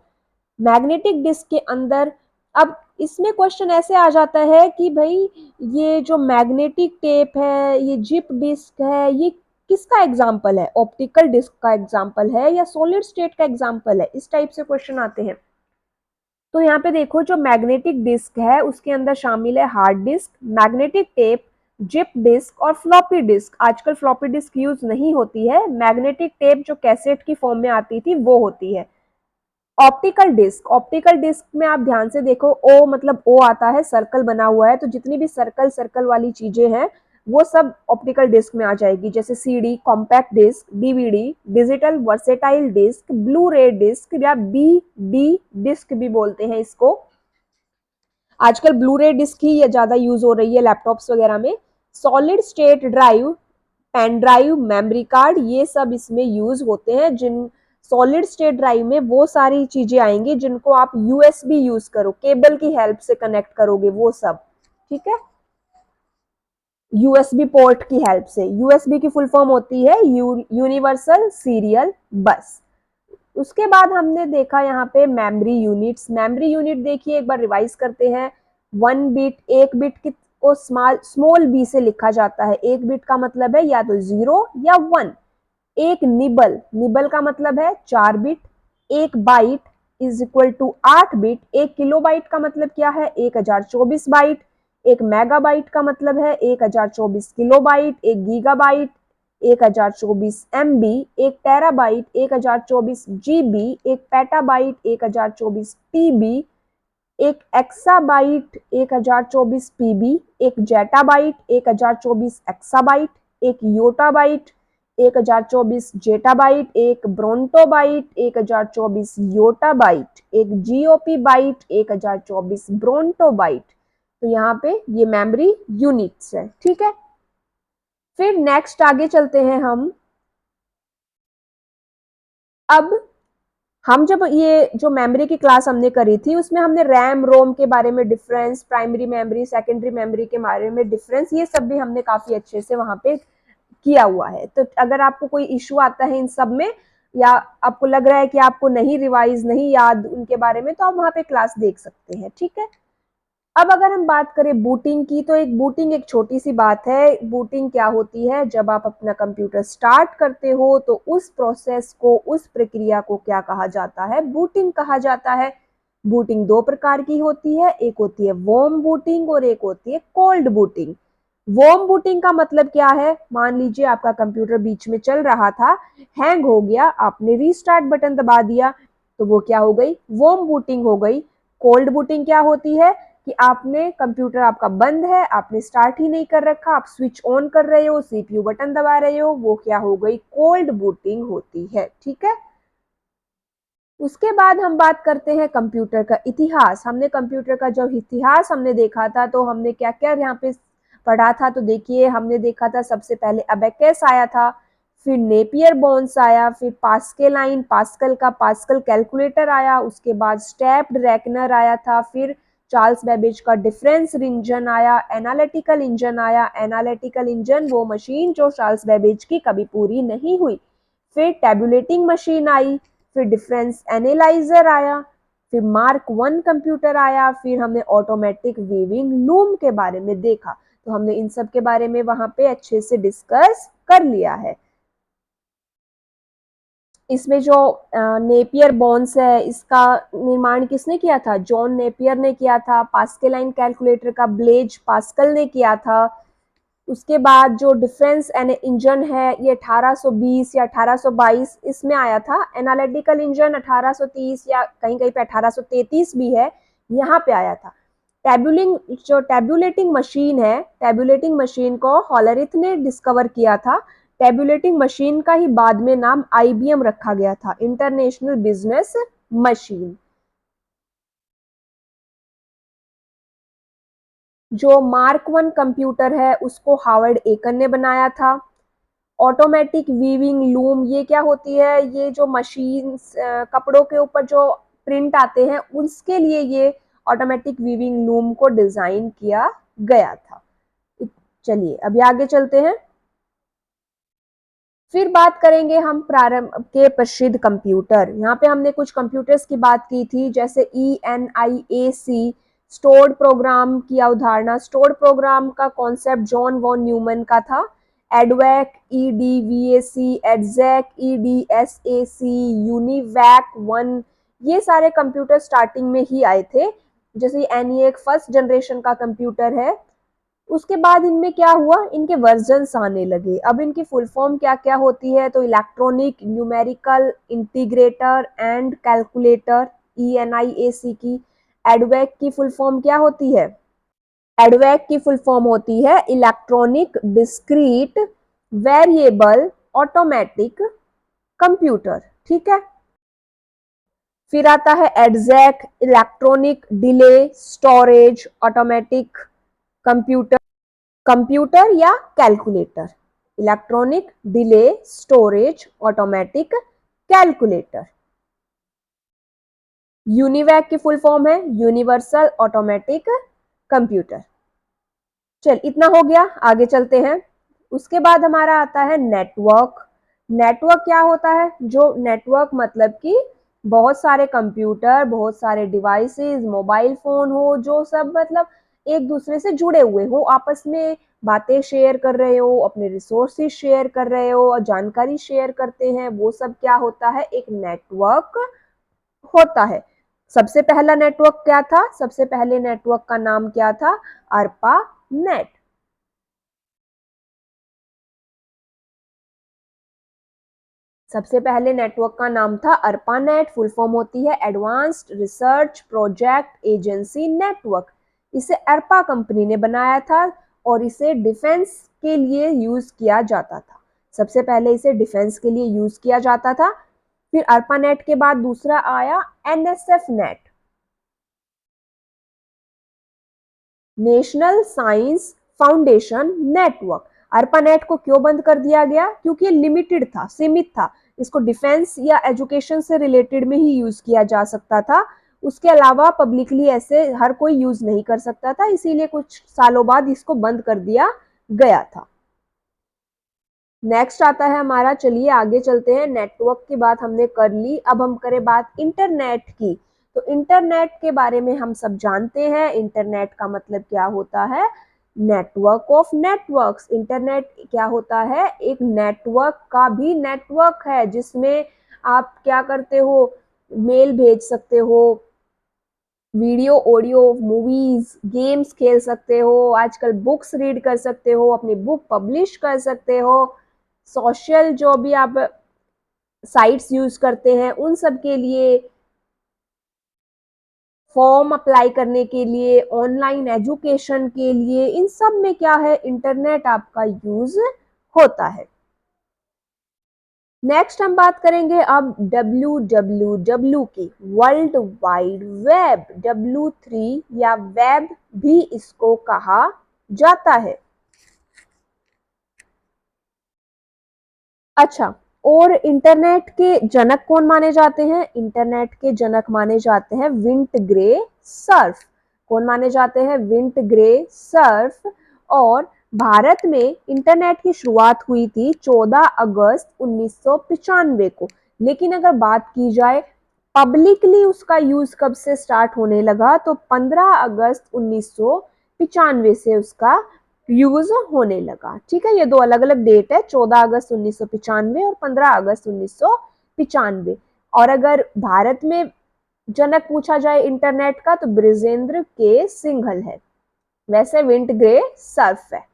Magnetic disk के अंदर, अब इसमें क्वेश्चन ऐसे आ जाता है कि भाई ये जो मैग्नेटिक टेप है, ये जिप डिस्क है, ये किसका एग्जाम्पल है? ऑप्टिकल डिस्क का एग्जाम्पल है या सॉलिड स्टेट का एग्जाम्पल है? इस टाइप से क्वेश्चन आते हैं। तो यहाँ पे देखो, जो मैग्नेटिक डिस्क है उसके अंदर शामिल है hard disk, magnetic tape, zip disk और फ्लॉपी डिस्क। आजकल फ्लॉपी डिस्क यूज नहीं होती है, मैग्नेटिक टेप जो कैसेट की फॉर्म में आती थी वो होती है। ऑप्टिकल डिस्क, ऑप्टिकल डिस्क में आप ध्यान से देखो, ओ मतलब ओ आता है, सर्कल बना हुआ है, तो जितनी भी सर्कल सर्कल वाली चीजें हैं वो सब ऑप्टिकल डिस्क में आ जाएगी, जैसे CD, compact disc, DVD, digital versatile disc, blu ray disc या बी डी डिस्क भी बोलते हैं इसको। आजकल ब्लू रे डिस्क ही ज्यादा यूज हो रही है लैपटॉप्स वगैरह में। Solid state drive, pen drive, memory card, ये सब इसमें यूज होते हैं। जिन सॉलिड स्टेट ड्राइव में वो सारी चीजें आएंगी जिनको आप यूएसबी यूज करो, केबल की हेल्प से कनेक्ट करोगे वो सब। ठीक है, यूएसबी पोर्ट की हेल्प से। यूएसबी की फुल फॉर्म होती है यूनिवर्सल सीरियल बस। उसके बाद हमने देखा यहाँ पे मेमोरी यूनिट्स। मेमोरी यूनिट देखिए, एक बार रिवाइज करते हैं। वन बिट, एक बिट को स्मॉल बी से लिखा जाता है। एक बिट का मतलब है या तो 0 या 1। एक निबल, निबल का मतलब है 4 बिट। एक byte is equal to 8 bit. एक किलोबाइट का मतलब क्या है? 1024 बाइट। एक मेगाबाइट का मतलब है 1024 किलोबाइट। एक गीगाबाइट 1024 MB। एक टेराबाइट 1024 GB। एक पेटाबाइट 1024 TB। एक एक्साबाइट 1024 PB। एक जेटाबाइट 1024 एक्साबाइट। एक योटाबाइट 1024 जेटाबाइट। एक ब्रोंटोबाइट 1024 योटाबाइट। एक जीओपी बाइट 1024 ब्रोंटोबाइट। तो यहाँ पे ये मेमोरी यूनिट्स है। ठीक है, फिर नेक्स्ट आगे चलते हैं हम। अब हम जब ये जो मेमोरी की क्लास हमने करी थी उसमें हमने रैम रोम के बारे में difference, primary memory secondary memory के बारे में डिफरेंस, ये सब भी हमने काफी अच्छे से वहां पे किया हुआ है। तो अगर आपको कोई इश्यू आता है इन सब में, या आपको लग रहा है कि आपको नहीं रिवाइज नहीं याद उनके बारे में, तो आप वहाँ पे क्लास देख सकते हैं, ठीक है। अब अगर हम बात करें बूटिंग की, तो एक बूटिंग एक छोटी सी बात है। बूटिंग क्या होती है, जब आप अपना कंप्यूटर स्टार्ट करते हो तो उस प्रोसेस को, उस प्रक्रिया को क्या कहा जाता है, बूटिंग कहा जाता है। बूटिंग दो प्रकार की होती है, एक होती है वार्म बूटिंग और एक होती है कोल्ड बूटिंग। वार्म बूटिंग का मतलब क्या है, मान लीजिए आपका कंप्यूटर बीच में चल रहा था, हैंग हो गया, आपने रीस्टार्ट बटन दबा दिया, तो वो क्या हो गई, वार्म बूटिंग हो गई। कोल्ड बूटिंग क्या होती है कि आपने कंप्यूटर आपका बंद है, आपने स्टार्ट ही नहीं कर रखा, आप स्विच ऑन कर रहे हो, सीपीयू बटन दबा रहे हो, वो क्या हो गई, कोल्ड बूटिंग होती है, ठीक है। उसके बाद हम बात करते हैं कंप्यूटर का इतिहास। हमने कंप्यूटर का जब इतिहास हमने देखा था, तो हमने क्या क्या यहाँ पे पढ़ा था, तो देखिए हमने देखा था सबसे पहले अबेकस आया था, फिर नेपियर बोन्स आया, फिर पास्केलाइन, पास्कल का पास्कल कैलकुलेटर आया, उसके बाद स्टेप्ड रेकनर आया था, फिर चार्ल्स बेबेज का डिफरेंस इंजन आया, एनालिटिकल इंजन आया। एनालिटिकल इंजन वो मशीन जो चार्ल्स बेबेज की कभी पूरी नहीं हुई। फिर टेबुलेटिंग मशीन आई, फिर डिफरेंस एनालाइजर आया, फिर मार्क 1 कंप्यूटर आया, फिर हमने ऑटोमेटिक वीविंग लूम के बारे में देखा। तो हमने इन सब के बारे में वहां पे अच्छे से डिस्कस कर लिया है। इसमें जो नेपियर बॉन्स है, इसका निर्माण किसने किया था, जॉन नेपियर ने किया था। पास्केलाइन कैलकुलेटर का ब्लेज पास्कल ने किया था। उसके बाद जो डिफरेंस इंजन है, ये 1820 या 1822 इसमें आया था। एनालिटिकल इंजन 1830 या कहीं कहीं पे 1833 भी है, यहाँ पे आया था। टेबुलिंग जो टेबुलेटिंग मशीन है, टेबुलेटिंग मशीन को हॉलरिथ ने डिस्कवर किया था। टेबुलेटिंग मशीन का ही बाद में नाम आईबीएम रखा गया था, इंटरनेशनल बिजनेस मशीन। जो मार्क 1 कंप्यूटर है, उसको हावर्ड एकन ने बनाया था। ऑटोमेटिक वीविंग लूम, ये क्या होती है, ये जो मशीन कपड़ों के ऊपर जो प्रिंट आते हैं, उसके लिए ये ऑटोमेटिक वीविंग लूम को डिजाइन किया गया था। चलिए अभी आगे चलते हैं। फिर बात करेंगे हम प्रारंभ के प्रसिद्ध कंप्यूटर। यहाँ पे हमने कुछ कंप्यूटर्स की बात की थी, जैसे ENIAC, स्टोर्ड प्रोग्राम की अवधारणा। स्टोर्ड प्रोग्राम का कॉन्सेप्ट जॉन वॉन न्यूमैन का था। एडवैक, EDVAC, एडजैक, EDSAC, यूनिवैक 1, ये सारे कंप्यूटर स्टार्टिंग में ही आए थे। जैसे ENIAC फर्स्ट जनरेशन का कंप्यूटर है। उसके बाद इनमें क्या हुआ, इनके वर्जन्स आने लगे। अब इनकी फुल फॉर्म क्या क्या होती है, तो electronic numerical integrator and calculator, ENIAC की। एडवैक की फुल फॉर्म क्या होती है, एडवैक की फुल फॉर्म होती है electronic discrete variable automatic computer, ठीक है। फिर आता है EDSAC, electronic delay storage automatic computer, computer या calculator, electronic delay storage automatic calculator. UNIVAC की फुल फॉर्म है यूनिवर्सल ऑटोमेटिक कंप्यूटर। चल इतना हो गया, आगे चलते हैं। उसके बाद हमारा आता है नेटवर्क। नेटवर्क क्या होता है, जो नेटवर्क मतलब कि बहुत सारे कंप्यूटर, बहुत सारे डिवाइसेस, मोबाइल फोन हो, जो सब मतलब एक दूसरे से जुड़े हुए हो, आपस में बातें शेयर कर रहे हो, अपने रिसोर्सेज शेयर कर रहे हो और जानकारी शेयर करते हैं, वो सब क्या होता है, एक नेटवर्क होता है। सबसे पहला नेटवर्क क्या था, सबसे पहले नेटवर्क का नाम क्या था, अर्पा नेट। सबसे पहले नेटवर्क का नाम था अर्पानेट, फुल फॉर्म होती है advanced research project agency network. इसे अर्पा कंपनी ने बनाया था और इसे डिफेंस के लिए यूज किया जाता था। सबसे पहले इसे डिफेंस के लिए यूज किया जाता था। फिर अर्पानेट के बाद दूसरा आया NSF net, national science foundation network. ARPANET को क्यों बंद कर दिया गया, क्योंकि ये लिमिटेड था, सीमित था। इसको डिफेंस या एजुकेशन से रिलेटेड में ही यूज किया जा सकता था, उसके अलावा पब्लिकली ऐसे हर कोई यूज नहीं कर सकता था, इसीलिए कुछ सालों बाद इसको बंद कर दिया गया था। नेक्स्ट आता है हमारा, चलिए आगे चलते हैं। नेटवर्क की बात हमने कर ली, अब हम करें बात इंटरनेट की। तो इंटरनेट के बारे में हम सब जानते हैं, इंटरनेट का मतलब क्या होता है, नेटवर्क ऑफ नेटवर्क्स। इंटरनेट क्या होता है, एक नेटवर्क का भी नेटवर्क है, जिसमें आप क्या करते हो, मेल भेज सकते हो, वीडियो ऑडियो मूवीज गेम्स खेल सकते हो, आजकल बुक्स रीड कर सकते हो, अपनी बुक पब्लिश कर सकते हो, सोशल जो भी आप साइट्स यूज करते हैं उन सब के लिए, फॉर्म अप्लाई करने के लिए, ऑनलाइन एजुकेशन के लिए, इन सब में क्या है, इंटरनेट आपका यूज होता है। नेक्स्ट हम बात करेंगे अब www की, वर्ल्ड वाइड वेब, W3 या वेब भी इसको कहा जाता है। अच्छा, और इंटरनेट के जनक कौन माने जाते हैं, इंटरनेट के जनक माने जाते हैं विंट ग्रे सर्फ। कौन माने जाते हैं, विंट ग्रे सर्फ। और भारत में इंटरनेट की शुरुआत हुई थी 14 अगस्त 1995 को। लेकिन अगर बात की जाए पब्लिकली उसका यूज कब से स्टार्ट होने लगा, तो 15 अगस्त 1995 से उसका यूज होने लगा। ठीक है, ये दो अलग अलग डेट है, 14 अगस्त 1995 और 15 अगस्त 1995। और अगर भारत में जनक पूछा जाए इंटरनेट का, तो ब्रिजेंद्र के सिंघल है, वैसे विंट ग्रे सर्फ है।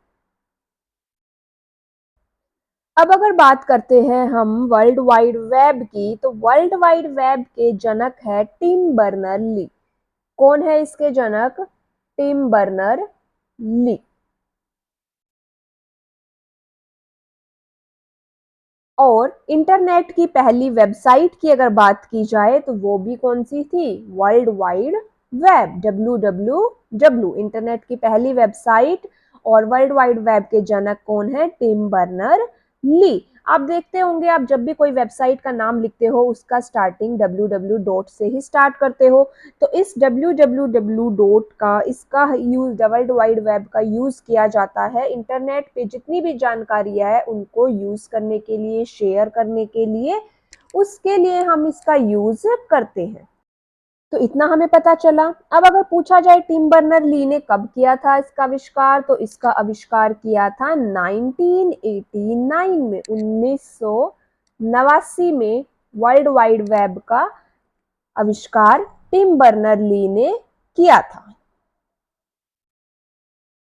अब अगर बात करते हैं हम वर्ल्ड वाइड वेब की, तो वर्ल्ड वाइड वेब के जनक है टिम बर्नर ली। कौन है इसके जनक, टिम बर्नर ली। और इंटरनेट की पहली वेबसाइट की अगर बात की जाए, तो वो भी कौन सी थी, world wide web, www। Internet की पहली वेबसाइट और वर्ल्ड वाइड वेब के जनक कौन है, टिम बर्नर ली। आप देखते होंगे, आप जब भी कोई वेबसाइट का नाम लिखते हो उसका स्टार्टिंग www डॉट से ही स्टार्ट करते हो। तो इस www डॉट का, इसका यूज, वर्ल्ड वाइड वेब का यूज किया जाता है इंटरनेट पे जितनी भी जानकारियां है उनको यूज करने के लिए, शेयर करने के लिए, उसके लिए हम इसका यूज करते हैं। तो इतना हमें पता चला। अब अगर पूछा जाए टिम बर्नर ली ने कब किया था इसका आविष्कार, तो इसका आविष्कार किया था 1989 में, 1989 में वर्ल्ड वाइड वेब का आविष्कार टिम बर्नर ली ने किया था।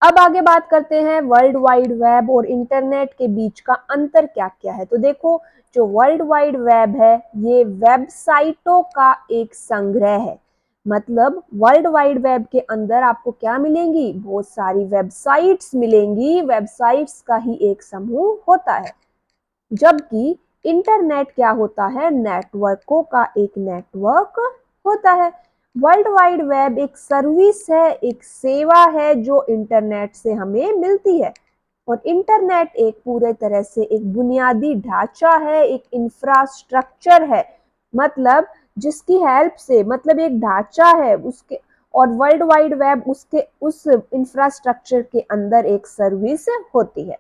अब आगे बात करते हैं वर्ल्ड वाइड वेब और इंटरनेट के बीच का अंतर क्या क्या है। तो देखो, जो वर्ल्ड वाइड वेब है ये वेबसाइटों का एक संग्रह है। मतलब वर्ल्ड वाइड वेब के अंदर आपको क्या मिलेंगी, बहुत सारी वेबसाइट्स मिलेंगी, वेबसाइट्स का ही एक समूह होता है। जबकि इंटरनेट क्या होता है, नेटवर्कों का एक नेटवर्क होता है। वर्ल्ड वाइड वेब एक सर्विस है, एक सेवा है जो इंटरनेट से हमें मिलती है। और इंटरनेट एक पूरे तरह से एक बुनियादी ढांचा है, एक इंफ्रास्ट्रक्चर है, मतलब जिसकी हेल्प से, मतलब एक ढांचा है उसके, और वर्ल्ड वाइड वेब उसके उस इंफ्रास्ट्रक्चर के अंदर एक सर्विस होती है।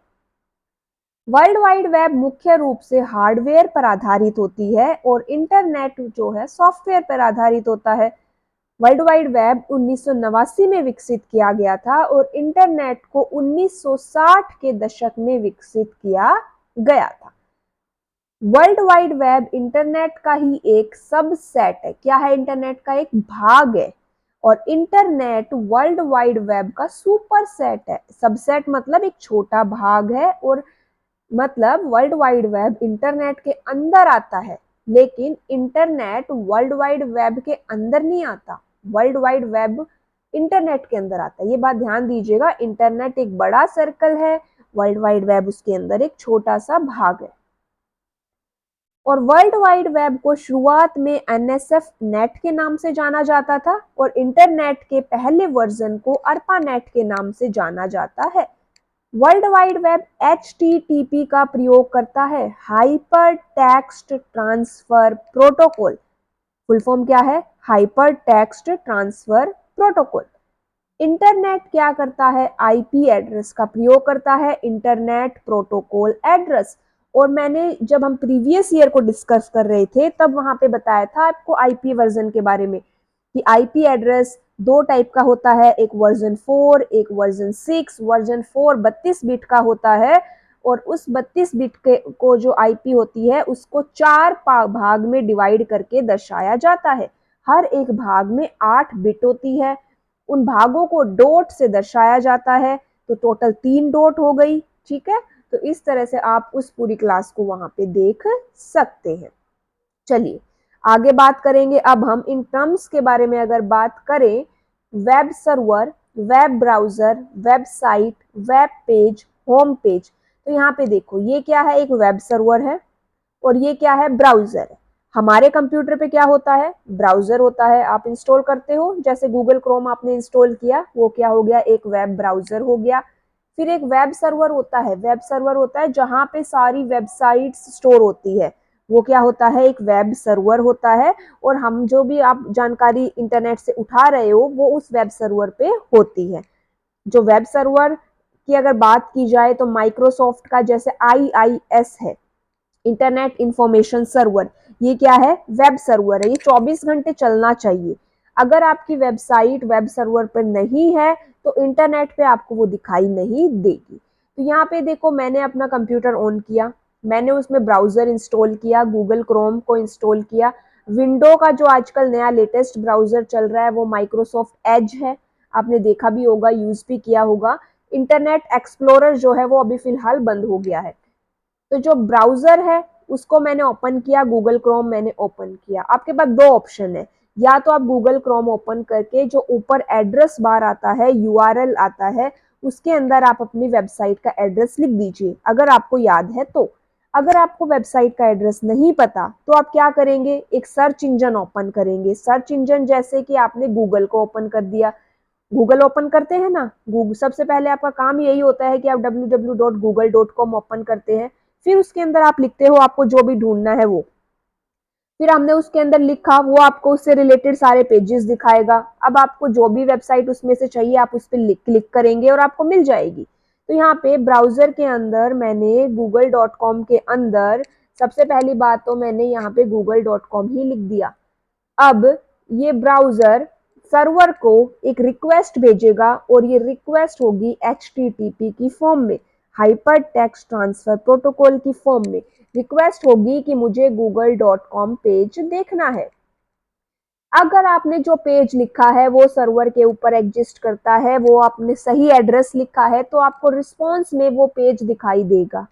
वर्ल्ड वाइड वेब मुख्य रूप से हार्डवेयर पर आधारित होती है और इंटरनेट जो है सॉफ्टवेयर पर आधारित होता है। वर्ल्ड वाइड वेब 1989 में विकसित किया गया था और इंटरनेट को 1960 के दशक में विकसित किया गया था। वर्ल्ड वाइड वेब इंटरनेट का ही एक सबसेट है। क्या है, इंटरनेट का एक भाग है। और इंटरनेट वर्ल्ड वाइड वेब का सुपर सेट है। सबसेट मतलब एक छोटा भाग है, और मतलब वर्ल्ड वाइड वेब इंटरनेट के अंदर आता है, लेकिन इंटरनेट वर्ल्ड वाइड वेब के अंदर नहीं आता। वर्ल्ड वाइड वेब इंटरनेट के अंदर आता है, ये बात ध्यान दीजिएगा। इंटरनेट एक बड़ा सर्कल है, वर्ल्ड वाइड वेब उसके अंदर एक छोटा सा भाग है। और वर्ल्ड वाइड वेब को शुरुआत में एनएसएफ नेट के नाम से जाना जाता था, और इंटरनेट के पहले वर्जन को अर्पानेट के नाम से जाना जाता है। वर्ल्ड वाइड वेब HTTP का प्रयोग करता है, hyper text transfer protocol. Full form क्या है, hyper text transfer protocol. Internet क्या करता है, आईपी एड्रेस का प्रयोग करता है, इंटरनेट प्रोटोकॉल एड्रेस। और मैंने जब हम प्रीवियस ईयर को डिस्कस कर रहे थे तब वहां पे बताया था आपको आईपी वर्जन के बारे में कि आईपी एड्रेस दो टाइप का होता है, एक वर्जन 4, एक वर्जन 6। वर्जन 4 32 बिट का होता है और उस 32 बिट के को जो आईपी होती है उसको 4 भाग में डिवाइड करके दर्शाया जाता है। हर एक भाग में 8 बिट होती है, उन भागों को डॉट से दर्शाया जाता है, तो टोटल 3 डॉट हो गई। ठीक है, तो इस तरह से आप उस पूरी क्लास को वहां पे देख सकते हैं। चलिए आगे बात करेंगे। अब हम इन टर्म्स के बारे में अगर बात करें, web server, web browser, website, web page, home page. तो यहाँ पे देखो ये क्या है, एक वेब सर्वर है और ये क्या है, ब्राउजर है। हमारे कंप्यूटर पे क्या होता है, ब्राउजर होता है, आप इंस्टॉल करते हो, जैसे गूगल क्रोम आपने इंस्टॉल किया, वो क्या हो गया, एक वेब ब्राउजर हो गया। फिर एक वेब सर्वर होता है, वेब सर्वर होता है जहां पे सारी वेबसाइट्स स्टोर होती है, वो क्या होता है, एक वेब सर्वर होता है। और हम जो भी आप जानकारी इंटरनेट से उठा रहे हो वो उस वेब सर्वर पे होती है। जो वेब सर्वर की अगर बात की जाए तो माइक्रोसॉफ्ट का जैसे IIS है, इंटरनेट इंफॉर्मेशन सर्वर, ये क्या है, वेब सर्वर है, ये 24 घंटे चलना चाहिए। अगर आपकी वेबसाइट वेब सर्वर पर नहीं है तो इंटरनेट पे आपको वो दिखाई नहीं देगी। तो यहाँ पे देखो मैंने अपना कंप्यूटर ऑन किया, मैंने उसमें ब्राउजर इंस्टॉल किया, गूगल क्रोम को इंस्टॉल किया। विंडो का जो आजकल नया लेटेस्ट ब्राउजर चल रहा है वो माइक्रोसॉफ्ट एज है, आपने देखा भी होगा, यूज भी किया होगा। इंटरनेट एक्सप्लोरर जो है वो अभी फिलहाल बंद हो गया है। तो जो ब्राउजर है उसको मैंने ओपन किया, गूगल क्रोम मैंने ओपन किया। आपके पास दो ऑप्शन है, या तो आप गूगल क्रोम ओपन करके जो ऊपर एड्रेस बार आता है, यूआरएल आता है, उसके अंदर आप अपनी वेबसाइट का एड्रेस लिख दीजिए अगर आपको याद है तो। अगर आपको वेबसाइट का एड्रेस नहीं पता तो आप क्या करेंगे, एक सर्च इंजन ओपन करेंगे। सर्च इंजन जैसे कि आपने गूगल को ओपन कर दिया, गूगल ओपन करते हैं ना, गूगल सबसे पहले आपका काम यही होता है कि आप www.google.com ओपन करते हैं, फिर उसके अंदर आप लिखते हो आपको जो भी ढूंढना है वो, फिर हमने उसके अंदर लिखा, वो आपको उससे रिलेटेड सारे पेजेस दिखाएगा। अब आपको जो भी वेबसाइट उसमें से चाहिए आप उस पर क्लिक करेंगे और आपको मिल जाएगी। तो यहाँ पे ब्राउजर के अंदर मैंने google.com के अंदर सबसे पहली बात तो मैंने यहाँ पे google.com ही लिख दिया। अब ये ब्राउजर सर्वर को एक रिक्वेस्ट भेजेगा और ये रिक्वेस्ट होगी HTTP की फॉर्म में, हाइपर टेक्स्ट ट्रांसफर प्रोटोकॉल की फॉर्म में। रिक्वेस्ट होगी कि मुझे google.com पेज देखना है। अगर आपने जो पेज लिखा है वो सर्वर के ऊपर एग्जिस्ट करता है, वो आपने सही एड्रेस लिखा है तो आपको रिस्पॉन्स में वो पेज दिखाई देगा।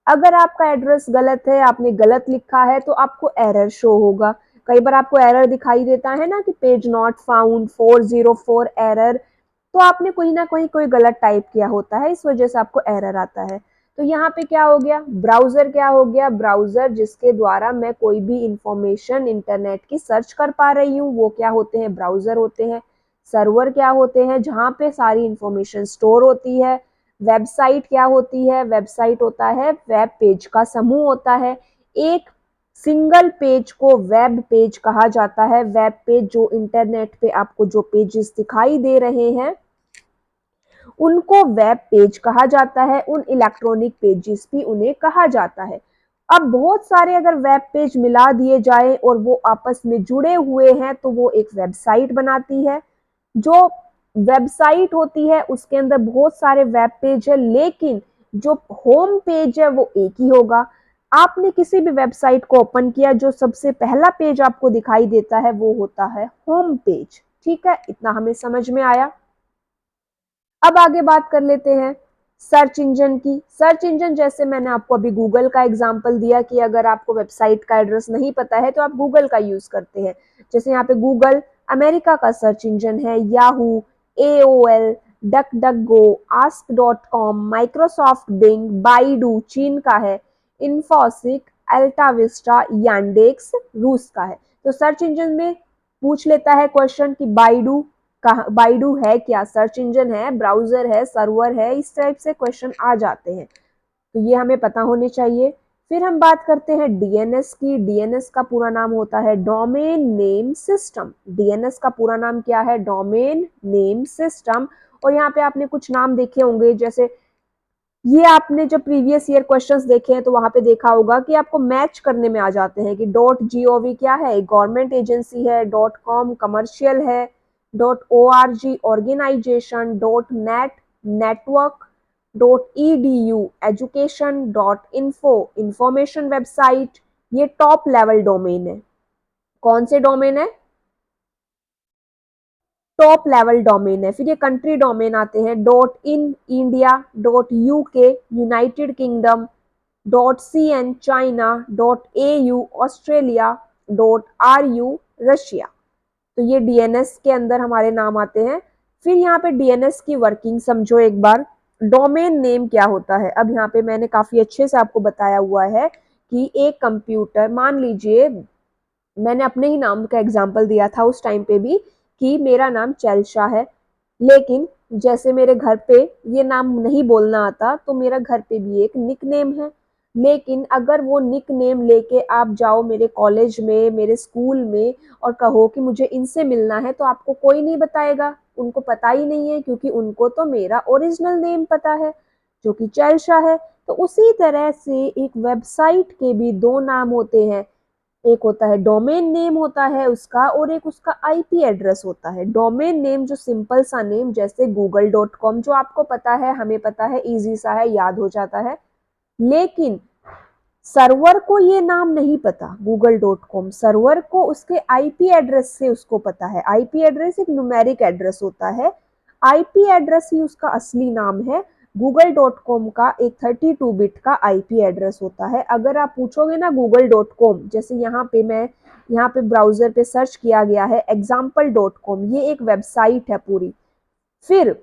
अगर आपका एड्रेस गलत है, आपने गलत लिखा है तो आपको एरर शो होगा। कई बार आपको एरर दिखाई देता है ना कि पेज नॉट फाउंड 404 एरर, तो आपने कहीं ना कहीं कोई गलत टाइप किया होता है, इस वजह से आपको एरर आता है। तो यहाँ पे क्या हो गया, ब्राउजर क्या हो गया, ब्राउजर जिसके द्वारा मैं कोई भी इंफॉर्मेशन इंटरनेट की सर्च कर पा रही हूँ वो क्या होते हैं, ब्राउजर होते हैं। सर्वर क्या होते हैं, जहाँ पे सारी इंफॉर्मेशन स्टोर होती है। वेबसाइट क्या होती है, वेबसाइट होता है वेब पेज का समूह होता है। एक सिंगल पेज को वेब पेज कहा जाता है। वेब पेज जो इंटरनेट पे आपको जो पेजेस दिखाई दे रहे हैं उनको वेब पेज कहा जाता है, उन इलेक्ट्रॉनिक पेजेस भी उन्हें कहा जाता है। अब बहुत सारे अगर वेब पेज मिला दिए जाए और वो आपस में जुड़े हुए हैं तो वो एक वेबसाइट बनाती है। जो वेबसाइट होती है उसके अंदर बहुत सारे वेब पेज है, लेकिन जो होम पेज है वो एक ही होगा। आपने किसी भी वेबसाइट को ओपन किया, जो सबसे पहला पेज आपको दिखाई देता है वो होता है होम पेज। ठीक है, इतना हमें समझ में आया। अब आगे बात कर लेते हैं सर्च इंजन की। सर्च इंजन जैसे मैंने आपको अभी गूगल का एग्जांपल दिया कि अगर आपको वेबसाइट का एड्रेस नहीं पता है तो आप गूगल का यूज करते हैं। जैसे यहाँ पे गूगल अमेरिका का सर्च इंजन है, याहू, AOL, डक डक गो, आस्क.com, माइक्रोसॉफ्ट बिंग, बाइडू चीन का है, इन्फोसिक, अल्टाविस्टा, यांडेक्स रूस का है। तो सर्च इंजन में पूछ लेता है क्वेश्चन कि बाइडू कहा, बाइडू है क्या, सर्च इंजन है, ब्राउजर है, सर्वर है, इस टाइप से क्वेश्चन आ जाते हैं, तो ये हमें पता होने चाहिए। फिर हम बात करते हैं डीएनएस की। डीएनएस का पूरा नाम होता है डोमेन नेम सिस्टम। डीएनएस का पूरा नाम क्या है? Domain name system. और यहाँ पे आपने कुछ नाम देखे होंगे, जैसे ये आपने जब प्रीवियस ईयर क्वेश्चंस देखे हैं तो वहां पे देखा होगा कि आपको मैच करने में आ जाते हैं कि .gov क्या है, गवर्नमेंट एजेंसी है, .com कमर्शियल है, .org organisation, .net network, .edu education, .info information website. ये टॉप लेवल डोमेन है। कौन से डोमेन है? टॉप लेवल डोमेन है। फिर ये कंट्री डोमेन आते हैं .in India, .uk United kingdom, .cn China, .au Australia, .ru Russia. तो ये डीएनएस के अंदर हमारे नाम आते हैं। फिर यहाँ पे डीएनएस की वर्किंग समझो एक बार। डोमेन नेम क्या होता है? अब यहाँ पे मैंने काफी अच्छे से आपको बताया हुआ है कि एक कंप्यूटर, मान लीजिए मैंने अपने ही नाम का एग्जाम्पल दिया था उस टाइम पे भी कि मेरा नाम चैलशा है, लेकिन जैसे मेरे घर पे ये नाम नहीं बोलना आता तो मेरा घर पे भी एक निक नेम है। लेकिन अगर वो निक नेम लेके आप जाओ मेरे कॉलेज में, मेरे स्कूल में, और कहो कि मुझे इनसे मिलना है, तो आपको कोई नहीं बताएगा, उनको पता ही नहीं है, क्योंकि उनको तो मेरा ओरिजिनल नेम पता है जो कि चैलशा है। तो उसी तरह से एक वेबसाइट के भी दो नाम होते हैं। एक होता है डोमेन नेम होता है उसका, और एक उसका आईपी एड्रेस होता है। डोमेन नेम जो सिंपल सा नेम, जैसे google.com, जो आपको पता है, हमें पता है, इजी सा है, याद हो जाता है। लेकिन सर्वर को ये नाम नहीं पता। google.com सर्वर को उसके आईपी एड्रेस से उसको पता है। आईपी एड्रेस एक न्यूमेरिक एड्रेस होता है, आईपी एड्रेस ही उसका असली नाम है। google.com का एक 32 बिट का आईपी एड्रेस होता है। अगर आप पूछोगे ना google.com, जैसे यहाँ पे ब्राउजर पे सर्च किया गया है example.com, ये एक वेबसाइट है पूरी। फिर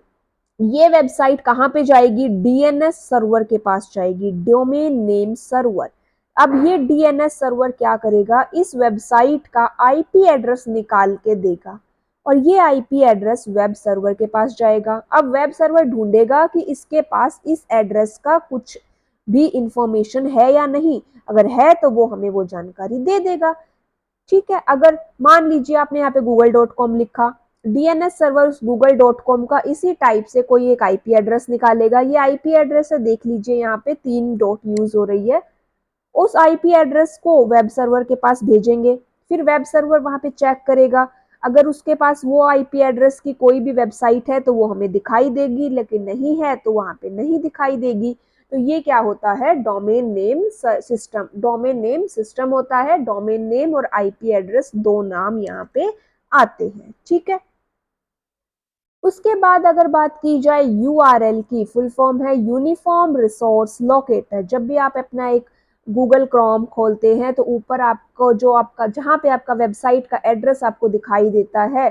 ये वेबसाइट कहाँ पे जाएगी? डीएनएस सर्वर के पास जाएगी, डोमेन नेम सर्वर। अब ये डीएनएस सर्वर क्या करेगा? इस वेबसाइट का आईपी एड्रेस निकाल के देगा, और ये आईपी एड्रेस वेब सर्वर के पास जाएगा। अब वेब सर्वर ढूंढेगा कि इसके पास इस एड्रेस का कुछ भी इंफॉर्मेशन है या नहीं। अगर है तो वो हमें वो जानकारी दे देगा। ठीक है, अगर मान लीजिए आपने यहाँ पे google.com लिखा, डीएनएस सर्वर google.com का इसी टाइप से कोई एक आईपी एड्रेस निकालेगा। ये आईपी एड्रेस है, देख लीजिए यहाँ पे 3 डॉट यूज हो रही है। उस आईपी एड्रेस को वेब सर्वर के पास भेजेंगे। फिर वेब सर्वर वहां पे चेक करेगा, अगर उसके पास वो आईपी एड्रेस की कोई भी वेबसाइट है तो वो हमें दिखाई देगी, लेकिन नहीं है तो वहां पे नहीं दिखाई देगी। तो ये क्या होता है? Domain name system. Domain name system होता है। डोमेन नेम और आईपी एड्रेस दो नाम यहाँ पे आते हैं। ठीक है, उसके बाद अगर बात की जाए यूआरएल की, फुल फॉर्म है यूनिफॉर्म रिसोर्स लोकेटर। जब भी आप अपना एक गूगल क्रोम खोलते हैं तो ऊपर आपको जो आपका जहाँ पे आपका वेबसाइट का एड्रेस आपको दिखाई देता है,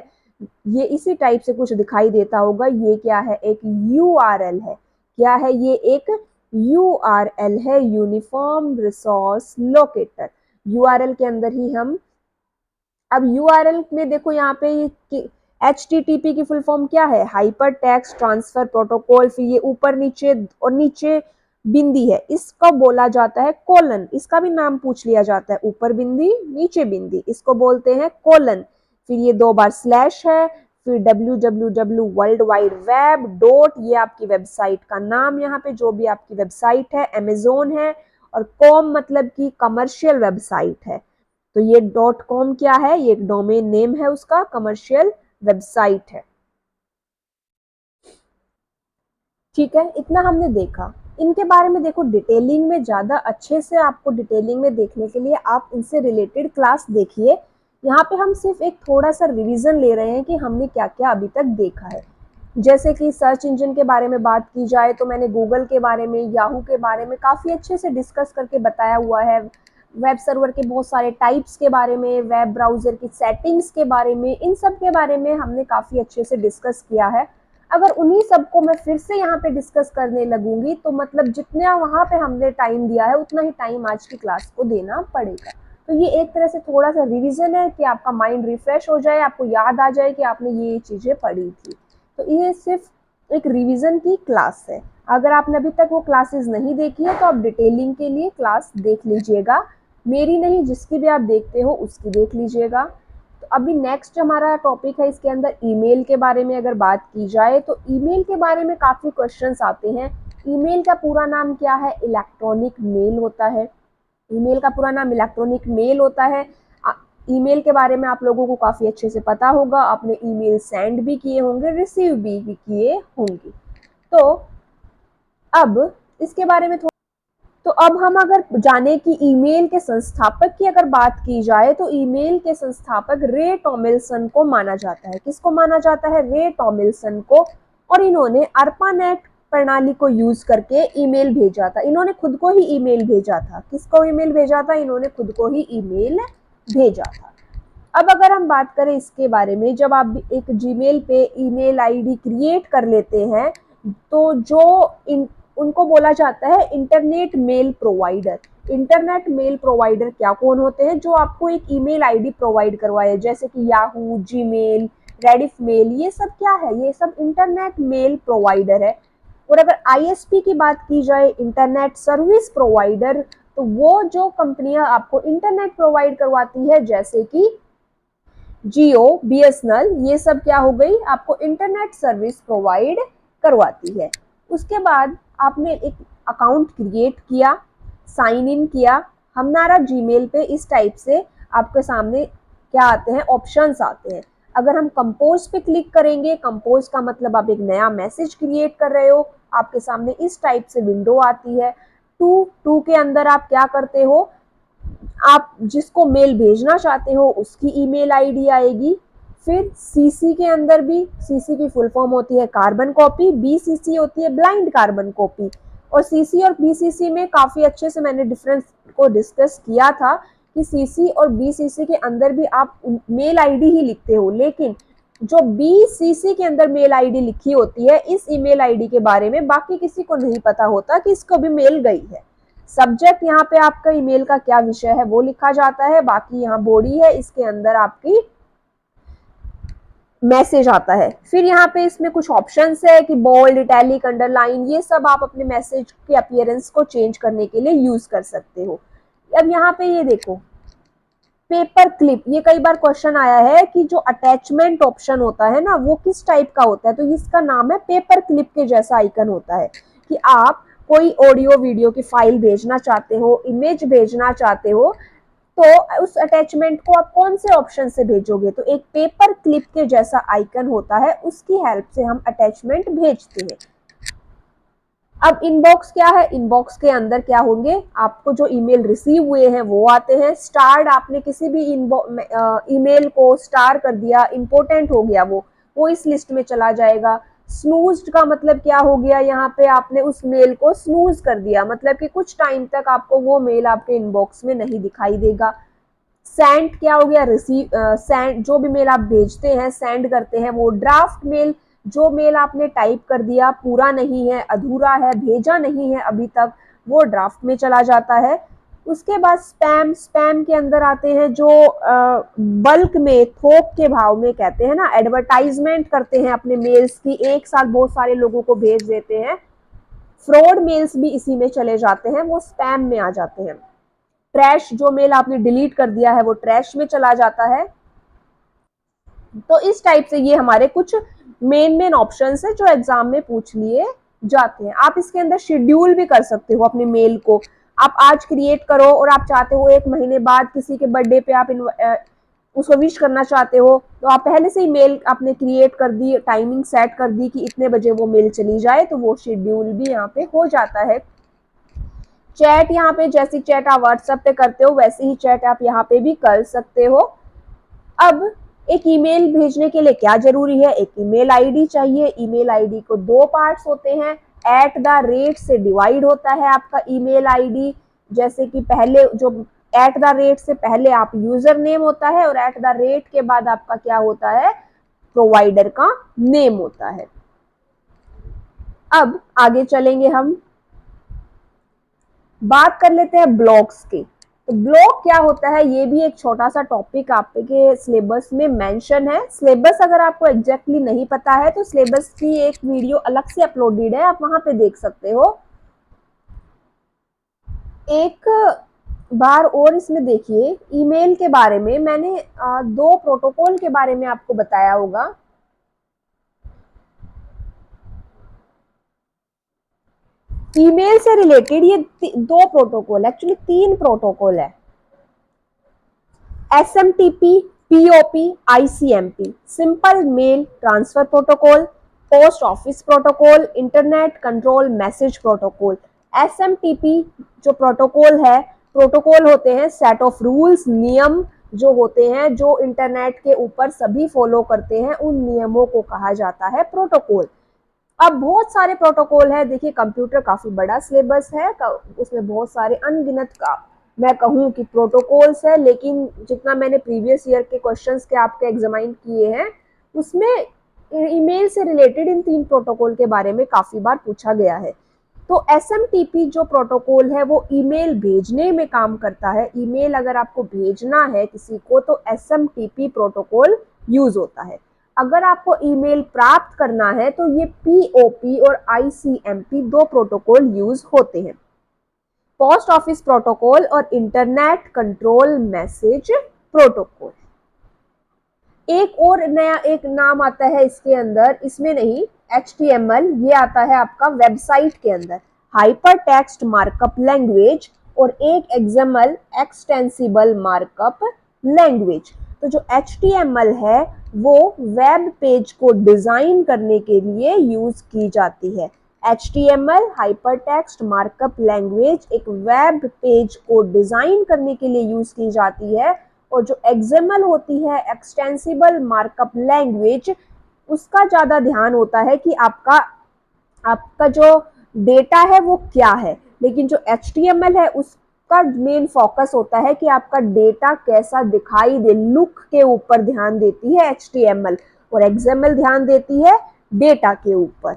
ये इसी टाइप से कुछ दिखाई देता होगा। ये क्या है? एक यूआरएल है। क्या है? ये एक यूआरएल है, यूनिफॉर्म रिसोर्स लोकेटर। यूआरएल के अंदर ही हम, अब यूआरएल में देखो यहाँ पे HTTP की फुल फॉर्म क्या है? Hyper text transfer protocol. फिर ये ऊपर नीचे और नीचे बिंदी है, इसको बोला जाता है कोलन। इसका भी नाम पूछ लिया जाता है, ऊपर बिंदी नीचे बिंदी, इसको बोलते हैं कोलन। फिर ये 2 बार स्लैश है। फिर www world wide web dot, ये आपकी वेबसाइट का नाम, यहाँ पे जो भी आपकी वेबसाइट है, अमेजोन है। और कॉम मतलब की कमर्शियल वेबसाइट है। तो ये .com क्या है? ये एक डोमेन नेम है, उसका कमर्शियल वेबसाइट है। ठीक है, इतना हमने देखा। इनके बारे में देखो डिटेलिंग में, ज्यादा अच्छे से आपको डिटेलिंग में देखने के लिए आप इनसे रिलेटेड क्लास देखिए। यहाँ पे हम सिर्फ एक थोड़ा सा रिवीजन ले रहे हैं कि हमने क्या क्या अभी तक देखा है। जैसे कि सर्च इंजन के बारे में बात की जाए तो मैंने गूगल के बारे में, याहू के बारे में काफ़ी अच्छे से डिस्कस करके बताया हुआ है। वेब सर्वर के बहुत सारे टाइप्स के बारे में, वेब ब्राउज़र की सेटिंग्स के बारे में, इन सब के बारे में हमने काफ़ी अच्छे से डिस्कस किया है। अगर उन्हीं सबको मैं फिर से यहाँ पे डिस्कस करने लगूंगी तो मतलब जितना वहाँ पे हमने टाइम दिया है उतना ही टाइम आज की क्लास को देना पड़ेगा। तो ये एक तरह से थोड़ा सा रिवीजन है कि आपका माइंड रिफ्रेश हो जाए, आपको याद आ जाए कि आपने ये चीज़ें पढ़ी थी। तो ये सिर्फ एक रिवीजन की क्लास है। अगर आपने अभी तक वो क्लासेस नहीं देखी है तो आप डिटेलिंग के लिए क्लास देख लीजिएगा, मेरी नहीं जिसकी भी आप देखते हो उसकी देख लीजिएगा। तो अभी नेक्स्ट हमारा टॉपिक है, इसके अंदर ईमेल के बारे में अगर बात की जाए तो ईमेल के बारे में काफ़ी क्वेश्चंस आते हैं। ईमेल का पूरा नाम क्या है? इलेक्ट्रॉनिक मेल होता है। ईमेल का पूरा नाम इलेक्ट्रॉनिक मेल होता है। ईमेल के बारे में आप लोगों को काफ़ी अच्छे से पता होगा, आपने ईमेल सेंड भी किए होंगे, रिसीव भी किए होंगे। तो अब इसके बारे में तो अब हम अगर जाने कि ईमेल के संस्थापक की अगर बात की जाए तो ईमेल के संस्थापक रे टॉमिल्सन को माना जाता है। किसको माना जाता है? रे टॉमिल्सन को। और इन्होंने अर्पानेट प्रणाली को यूज करके ईमेल भेजा था। इन्होंने खुद को ही ईमेल भेजा था। किसको ईमेल भेजा था? इन्होंने खुद को ही ईमेल भेजा था। अब अगर हम बात करें इसके बारे में, जब आप एक जीमेल पे ईमेल आईडी क्रिएट कर लेते हैं तो जो उनको बोला जाता है internet mail provider. Internet mail provider क्या कौन होते हैं? जो आपको एक ईमेल आईडी प्रोवाइड करवाए, जैसे कि याहू, जीमेल, रेडिफ मेल, ये सब क्या है? ये सब इंटरनेट मेल प्रोवाइडर है। और अगर आईएसपी की बात की जाए, इंटरनेट सर्विस प्रोवाइडर, तो वो जो कंपनियां आपको इंटरनेट प्रोवाइड करवाती है, जैसे कि जियो, बीएसएनएल, ये सब क्या हो गई? आपको इंटरनेट सर्विस प्रोवाइड करवाती है। उसके बाद आपने एक अकाउंट क्रिएट किया, साइन इन किया, हमारा जीमेल पे इस टाइप से आपके सामने क्या आते हैं? ऑप्शंस आते हैं। अगर हम कंपोज पे क्लिक करेंगे, कंपोज का मतलब आप एक नया मैसेज क्रिएट कर रहे हो, आपके सामने इस टाइप से विंडो आती है। टू के अंदर आप क्या करते हो? आप जिसको मेल भेजना चाहते हो उसकी ईमेल आईडी आएगी। फिर सीसी के अंदर भी, सीसी की फुल फॉर्म होती है कार्बन कॉपी, बीसीसी होती है ब्लाइंड कार्बन कॉपी। और सीसी और बीसीसी में काफ़ी अच्छे से मैंने डिफरेंस को डिस्कस किया था कि सीसी और बीसीसी के अंदर भी आप मेल आईडी ही लिखते हो, लेकिन जो बीसीसी के अंदर मेल आईडी लिखी होती है, इस ईमेल आईडी के बारे में बाकी किसी को नहीं पता होता कि इसको भी मेल गई है। सब्जेक्ट यहाँ पे आपका ईमेल का क्या विषय है वो लिखा जाता है, बाकी यहाँ बॉडी है, इसके अंदर आपकी मैसेज आता है। फिर यहाँ पे इसमें कुछ ऑप्शंस है कि बोल्ड, इटैलिक, अंडरलाइन, ये सब आप अपने मैसेज के अपीयरेंस को चेंज करने के लिए यूज कर सकते हो। अब यहाँ पे ये देखो पेपर क्लिप, ये कई बार क्वेश्चन आया है कि जो अटैचमेंट ऑप्शन होता है ना वो किस टाइप का होता है, तो इसका नाम है पेपर क्लिप के जैसा आइकन होता है कि आप कोई ऑडियो वीडियो की फाइल भेजना चाहते हो, इमेज भेजना चाहते हो, तो उस अटैचमेंट को आप कौन से ऑप्शन से भेजोगे? तो एक पेपर क्लिप के जैसा आइकन होता है, उसकी हेल्प से हम अटैचमेंट भेजते हैं। अब इनबॉक्स क्या है? इनबॉक्स के अंदर क्या होंगे? आपको जो ईमेल रिसीव हुए हैं वो आते हैं। स्टार्ड, आपने किसी भी ईमेल को स्टार कर दिया, इंपॉर्टेंट हो गया वो इस लिस्ट में चला जाएगा। स्नूज्ड का मतलब क्या हो गया? यहाँ पे आपने उस मेल को स्नूज कर दिया, मतलब कि कुछ टाइम तक आपको वो मेल आपके इनबॉक्स में नहीं दिखाई देगा। सेंड क्या हो गया? रिसीव, सेंड, जो भी मेल आप भेजते हैं, सेंड करते हैं, वो ड्राफ्ट मेल, जो मेल आपने टाइप कर दिया, पूरा नहीं है, अधूरा है, भेजा नहीं है अभी तक, वो ड्राफ्ट में चला जाता है। उसके बाद स्पैम, स्पैम के अंदर आते हैं जो बल्क में, थोक के भाव में कहते हैं ना, एडवर्टाइजमेंट करते हैं अपने मेल्स की, एक साथ बहुत सारे लोगों को भेज देते हैं। फ्रॉड मेल्स भी इसी में चले जाते हैं, वो स्पैम में आ जाते हैं। ट्रैश, जो मेल आपने डिलीट कर दिया है वो ट्रैश में चला जाता है। तो इस टाइप से ये हमारे कुछ मेन ऑप्शंस है जो एग्जाम में पूछ लिए जाते हैं। आप इसके अंदर शेड्यूल भी कर सकते हो अपने मेल को। आप आज क्रिएट करो और आप चाहते हो एक महीने बाद किसी के बर्थडे पे आप उसको विश करना चाहते हो, तो आप पहले से ही मेल आपने क्रिएट कर दी, टाइमिंग सेट कर दी कि इतने बजे वो मेल चली जाए, तो वो शेड्यूल भी यहाँ पे हो जाता है। चैट, यहाँ पे जैसी चैट आप व्हाट्सएप पे करते हो वैसे ही चैट आप यहाँ पे भी कर सकते हो। अब एक ईमेल भेजने के लिए क्या जरूरी है? एक ईमेल आईडी चाहिए। ईमेल आईडी को दो पार्ट्स होते हैं, @ से डिवाइड होता है आपका ईमेल आईडी। जैसे कि पहले जो @ से पहले आप यूजर नेम होता है और @ के बाद आपका क्या होता है? प्रोवाइडर का नेम होता है। अब आगे चलेंगे, हम बात कर लेते हैं ब्लॉक्स की। तो ब्लॉग क्या होता है ये भी एक छोटा सा टॉपिक आपके सिलेबस में मेंशन है। सिलेबस अगर आपको एग्जैक्टली नहीं पता है तो सिलेबस की एक वीडियो अलग से अपलोडेड है, आप वहां पे देख सकते हो। एक बार और इसमें देखिए, ईमेल के बारे में मैंने दो प्रोटोकॉल के बारे में आपको बताया होगा। ईमेल से रिलेटेड ये दो प्रोटोकॉल, एक्चुअली तीन प्रोटोकॉल है। SMTP, POP, ICMP, simple mail transfer protocol, post office protocol, internet control message protocol. SMTP जो प्रोटोकॉल है, प्रोटोकॉल होते हैं सेट ऑफ रूल्स, नियम जो होते हैं जो इंटरनेट के ऊपर सभी फॉलो करते हैं, उन नियमों को कहा जाता है प्रोटोकॉल। अब बहुत सारे प्रोटोकॉल है, देखिए कंप्यूटर काफी बड़ा सिलेबस है, उसमें बहुत सारे अनगिनत का मैं कहूँ कि प्रोटोकॉल्स है, लेकिन जितना मैंने प्रीवियस ईयर के क्वेश्चंस के आपके एग्जामाइन किए हैं उसमें ईमेल से रिलेटेड इन तीन प्रोटोकॉल के बारे में काफी बार पूछा गया है। तो SMTP जो प्रोटोकॉल है वो ईमेल भेजने में काम करता है। ईमेल अगर आपको भेजना है किसी को तो SMTP प्रोटोकॉल यूज होता है। अगर आपको ईमेल प्राप्त करना है तो ये POP और ICMP दो प्रोटोकॉल यूज होते हैं। पोस्ट ऑफिस प्रोटोकॉल और इंटरनेट कंट्रोल मैसेज प्रोटोकॉल। एक और नया एक नाम आता है इसके अंदर, इसमें नहीं, HTML ये आता है आपका वेबसाइट के अंदर, हाइपर टेक्स्ट मार्कअप लैंग्वेज, और एक XML एक्सटेंसिबल मार्कअप लैंग्वेज। तो जो HTML है वो वेब पेज को डिजाइन करने के लिए यूज की जाती है। HTML hyper text markup language एक वेब पेज को डिजाइन करने के लिए यूज की जाती है, और जो XML होती है एक्सटेंसिबल मार्कअप लैंग्वेज, उसका ज्यादा ध्यान होता है कि आपका आपका जो डेटा है वो क्या है, लेकिन जो HTML है उसका मेन फोकस होता है कि आपका डेटा कैसा दिखाई दे, लुक के ऊपर ध्यान देती है HTML, और XML ध्यान देती है डेटा के ऊपर।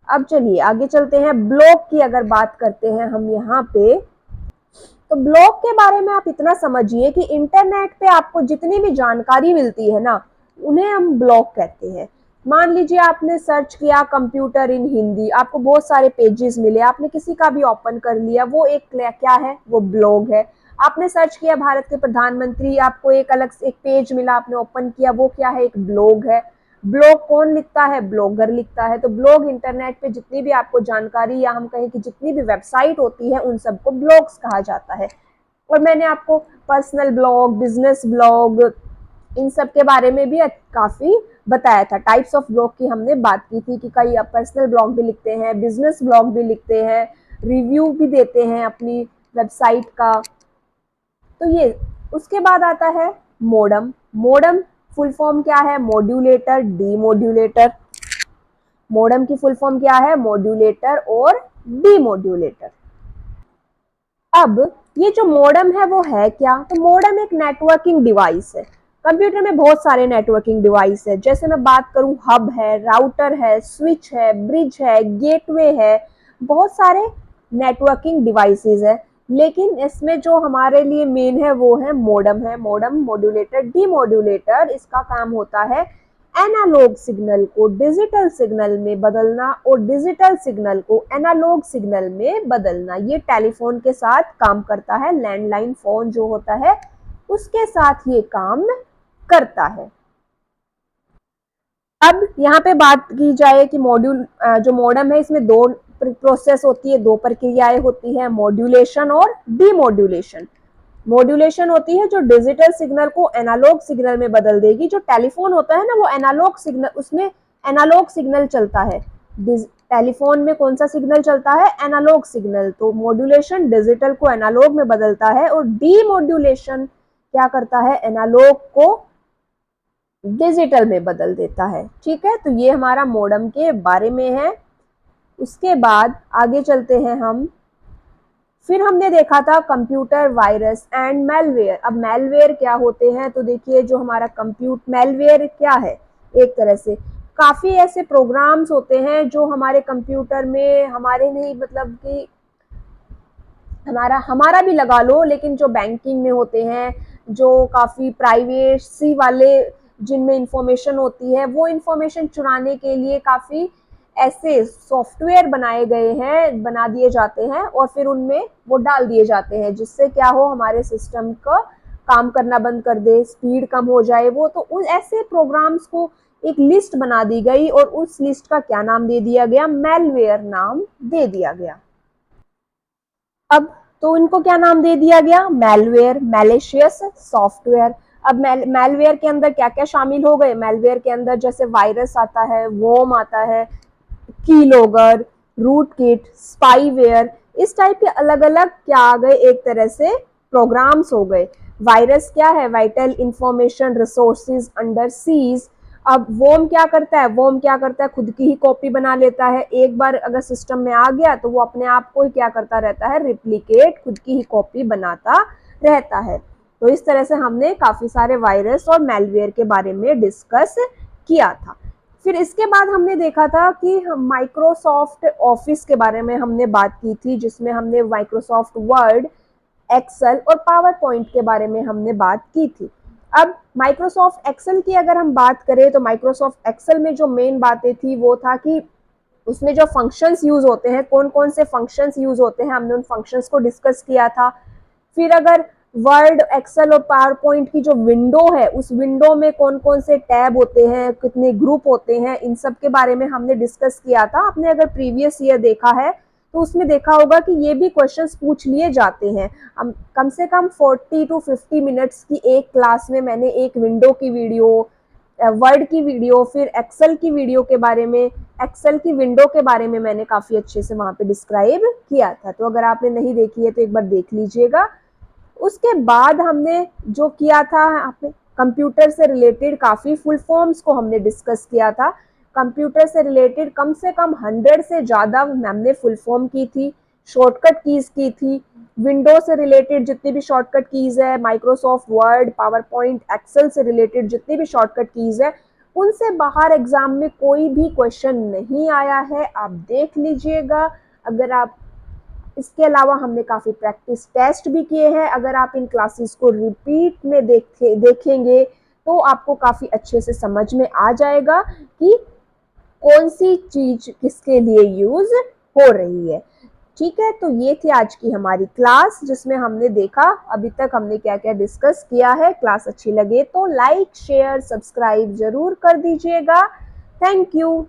अब चलिए आगे चलते हैं। ब्लॉग की अगर बात करते हैं हम यहाँ पे, तो ब्लॉग के बारे में आप इतना समझिए कि इंटरनेट पे आपको जितनी भी जानकारी मिलती है ना, उन्हें हम ब्लॉग कहते हैं। मान लीजिए आपने सर्च किया कंप्यूटर इन हिंदी, आपको बहुत सारे पेजेस मिले, आपने किसी का भी ओपन कर लिया, वो एक क्या है, वो ब्लॉग है। आपने सर्च किया भारत के प्रधानमंत्री, आपको एक अलग से एक पेज मिला, आपने ओपन किया, वो क्या है, एक ब्लॉग है। ब्लॉग कौन लिखता है, ब्लॉगर लिखता है। तो ब्लॉग इंटरनेट पे जितनी भी आपको जानकारी या हम कहें कि जितनी भी वेबसाइट होती है उन सबको ब्लॉग्स कहा जाता है। और मैंने आपको पर्सनल ब्लॉग, बिजनेस ब्लॉग, इन सब के बारे में भी काफी बताया था। टाइप्स ऑफ ब्लॉग की हमने बात की थी कि कई पर्सनल ब्लॉग भी लिखते हैं, बिजनेस ब्लॉग भी लिखते हैं, रिव्यू भी देते हैं अपनी वेबसाइट का। तो ये उसके बाद आता है मोडम। मोडम फुल फॉर्म क्या है, मॉड्यूलेटर, डीमॉड्यूलेटर। मोडम की फुल फॉर्म क्या है, मॉड्यूलेटर और डीमॉड्यूलेटर। अब ये जो मोडम है वो है क्या, तो मोडम एक नेटवर्किंग डिवाइस है। कंप्यूटर में बहुत सारे नेटवर्किंग डिवाइस है, जैसे मैं बात करूं हब है, राउटर है, स्विच है, ब्रिज है, गेटवे है, बहुत सारे नेटवर्किंग डिवाइसेस है। लेकिन इसमें जो हमारे लिए मेन है वो है मोडम है। मोडम, मॉड्यूलेटर, डीमॉड्यूलेटर, इसका काम होता है एनालॉग सिग्नल को डिजिटल सिग्नल में बदलना और डिजिटल सिग्नल को एनालॉग सिग्नल में बदलना। ये टेलीफोन के साथ काम करता है, लैंडलाइन फोन जो होता है उसके साथ ये काम करता है। अब यहाँ पे बात की जाए कि मॉड्यूल जो मॉडम है इसमें दो प्रोसेस होती है, दो प्रक्रियाएं होती है, मॉड्यूलेशन और डीमॉड्यूलेशन। मॉड्यूलेशन होती है जो डिजिटल सिग्नल को एनालॉग सिग्नल में बदल देगी। जो टेलीफोन होता है ना वो एनालॉग सिग्नल, उसमें एनालॉग सिग्नल चलता है। टेलीफोन में कौन सा सिग्नल चलता है, एनालॉग सिग्नल। तो मॉड्यूलेशन डिजिटल को एनालॉग में बदलता है और डीमॉड्यूलेशन क्या करता है, एनालॉग को डिजिटल में बदल देता है। ठीक है, तो ये हमारा मॉडम के बारे में है। उसके बाद आगे चलते हैं हम। फिर हमने देखा था कंप्यूटर वायरस एंड मेलवेयर। अब मेलवेयर क्या होते हैं, तो देखिए जो हमारा मेलवेयर क्या है, एक तरह से काफी ऐसे प्रोग्राम्स होते हैं जो हमारे कंप्यूटर में हमारे नहीं, मतलब कि हमारा भी लगा लो, लेकिन जो बैंकिंग में होते हैं, जो काफ़ी प्राइवेसी वाले जिनमें इंफॉर्मेशन होती है, वो इंफॉर्मेशन चुराने के लिए काफ़ी ऐसे सॉफ्टवेयर बनाए गए हैं, बना दिए जाते हैं और फिर उनमें वो डाल दिए जाते हैं, जिससे क्या हो, हमारे सिस्टम का काम करना बंद कर दे, स्पीड कम हो जाए। वो तो उन ऐसे प्रोग्राम्स को एक लिस्ट बना दी गई और उस लिस्ट का क्या नाम दे दिया गया, मेलवेयर नाम दे दिया गया। अब तो इनको क्या नाम दे दिया गया, मेलवेयर, मैलिशियस सॉफ्टवेयर। अब मेलवेयर के अंदर क्या क्या शामिल हो गए, मेलवेयर के अंदर जैसे वायरस आता है, वोम आता है, कीलॉगर, रूट किट, स्पाईवेयर, इस टाइप के अलग अलग क्या आ गए, एक तरह से प्रोग्राम्स हो गए। वायरस क्या है, vital information resources under seize. अब वोम क्या करता है, वोम क्या करता है, खुद की ही कॉपी बना लेता है। एक बार अगर सिस्टम में आ गया तो वो अपने आप को ही क्या करता रहता है, रिप्लिकेट, खुद की ही कॉपी बनाता रहता है। तो इस तरह से हमने काफी सारे वायरस और मेलवेयर के बारे में डिस्कस किया था। फिर इसके बाद हमने देखा था कि माइक्रोसॉफ्ट ऑफिस के बारे में हमने बात की थी, जिसमें हमने माइक्रोसॉफ्ट वर्ड, एक्सेल और पावर पॉइंट के बारे में हमने बात की थी। अब माइक्रोसॉफ्ट एक्सेल की अगर हम बात करें तो माइक्रोसॉफ्ट एक्सेल में जो मेन बातें थी वो था कि उसमें जो फंक्शंस यूज होते हैं, कौन कौन से फंक्शंस यूज होते हैं, हमने उन फंक्शंस को डिस्कस किया था। फिर अगर वर्ड, एक्सेल और पावर पॉइंट की जो विंडो है, उस विंडो में कौन कौन से टैब होते हैं, कितने ग्रुप होते हैं, इन सब के बारे में हमने डिस्कस किया था। आपने अगर प्रीवियस ईयर देखा है तो उसमें देखा होगा कि ये भी क्वेश्चंस पूछ लिए जाते हैं। हम कम से कम 40 to 50 मिनट्स की एक क्लास में मैंने एक विंडो की वीडियो, वर्ड की वीडियो, फिर एक्सेल की वीडियो के बारे में, एक्सेल की विंडो के बारे में मैंने काफ़ी अच्छे से वहाँ पे डिस्क्राइब किया था। तो अगर आपने नहीं देखी है तो एक बार देख लीजिएगा। उसके बाद हमने जो किया था, आपने कंप्यूटर से रिलेटेड काफ़ी फुल फॉर्म्स को हमने डिस्कस किया था। कंप्यूटर से रिलेटेड कम से कम 100 से ज़्यादा हमने फुल फॉर्म की थी, शॉर्टकट कीज़ की थी। विंडो से रिलेटेड जितनी भी शॉर्टकट कीज़ है, Microsoft Word, PowerPoint, Excel से रिलेटेड जितनी भी शॉर्टकट कीज़ है, उनसे बाहर एग्जाम में कोई भी क्वेश्चन नहीं आया है, आप देख लीजिएगा। अगर आप इसके अलावा हमने काफ़ी प्रैक्टिस टेस्ट भी किए हैं। अगर आप इन क्लासेस को रिपीट में देखेंगे तो आपको काफ़ी अच्छे से समझ में आ जाएगा कि कौन सी चीज़ किसके लिए यूज़ हो रही है। ठीक है, तो ये थी आज की हमारी क्लास, जिसमें हमने देखा अभी तक हमने क्या क्या डिस्कस किया है। क्लास अच्छी लगे तो लाइक, शेयर, सब्सक्राइब जरूर कर दीजिएगा। Thank you.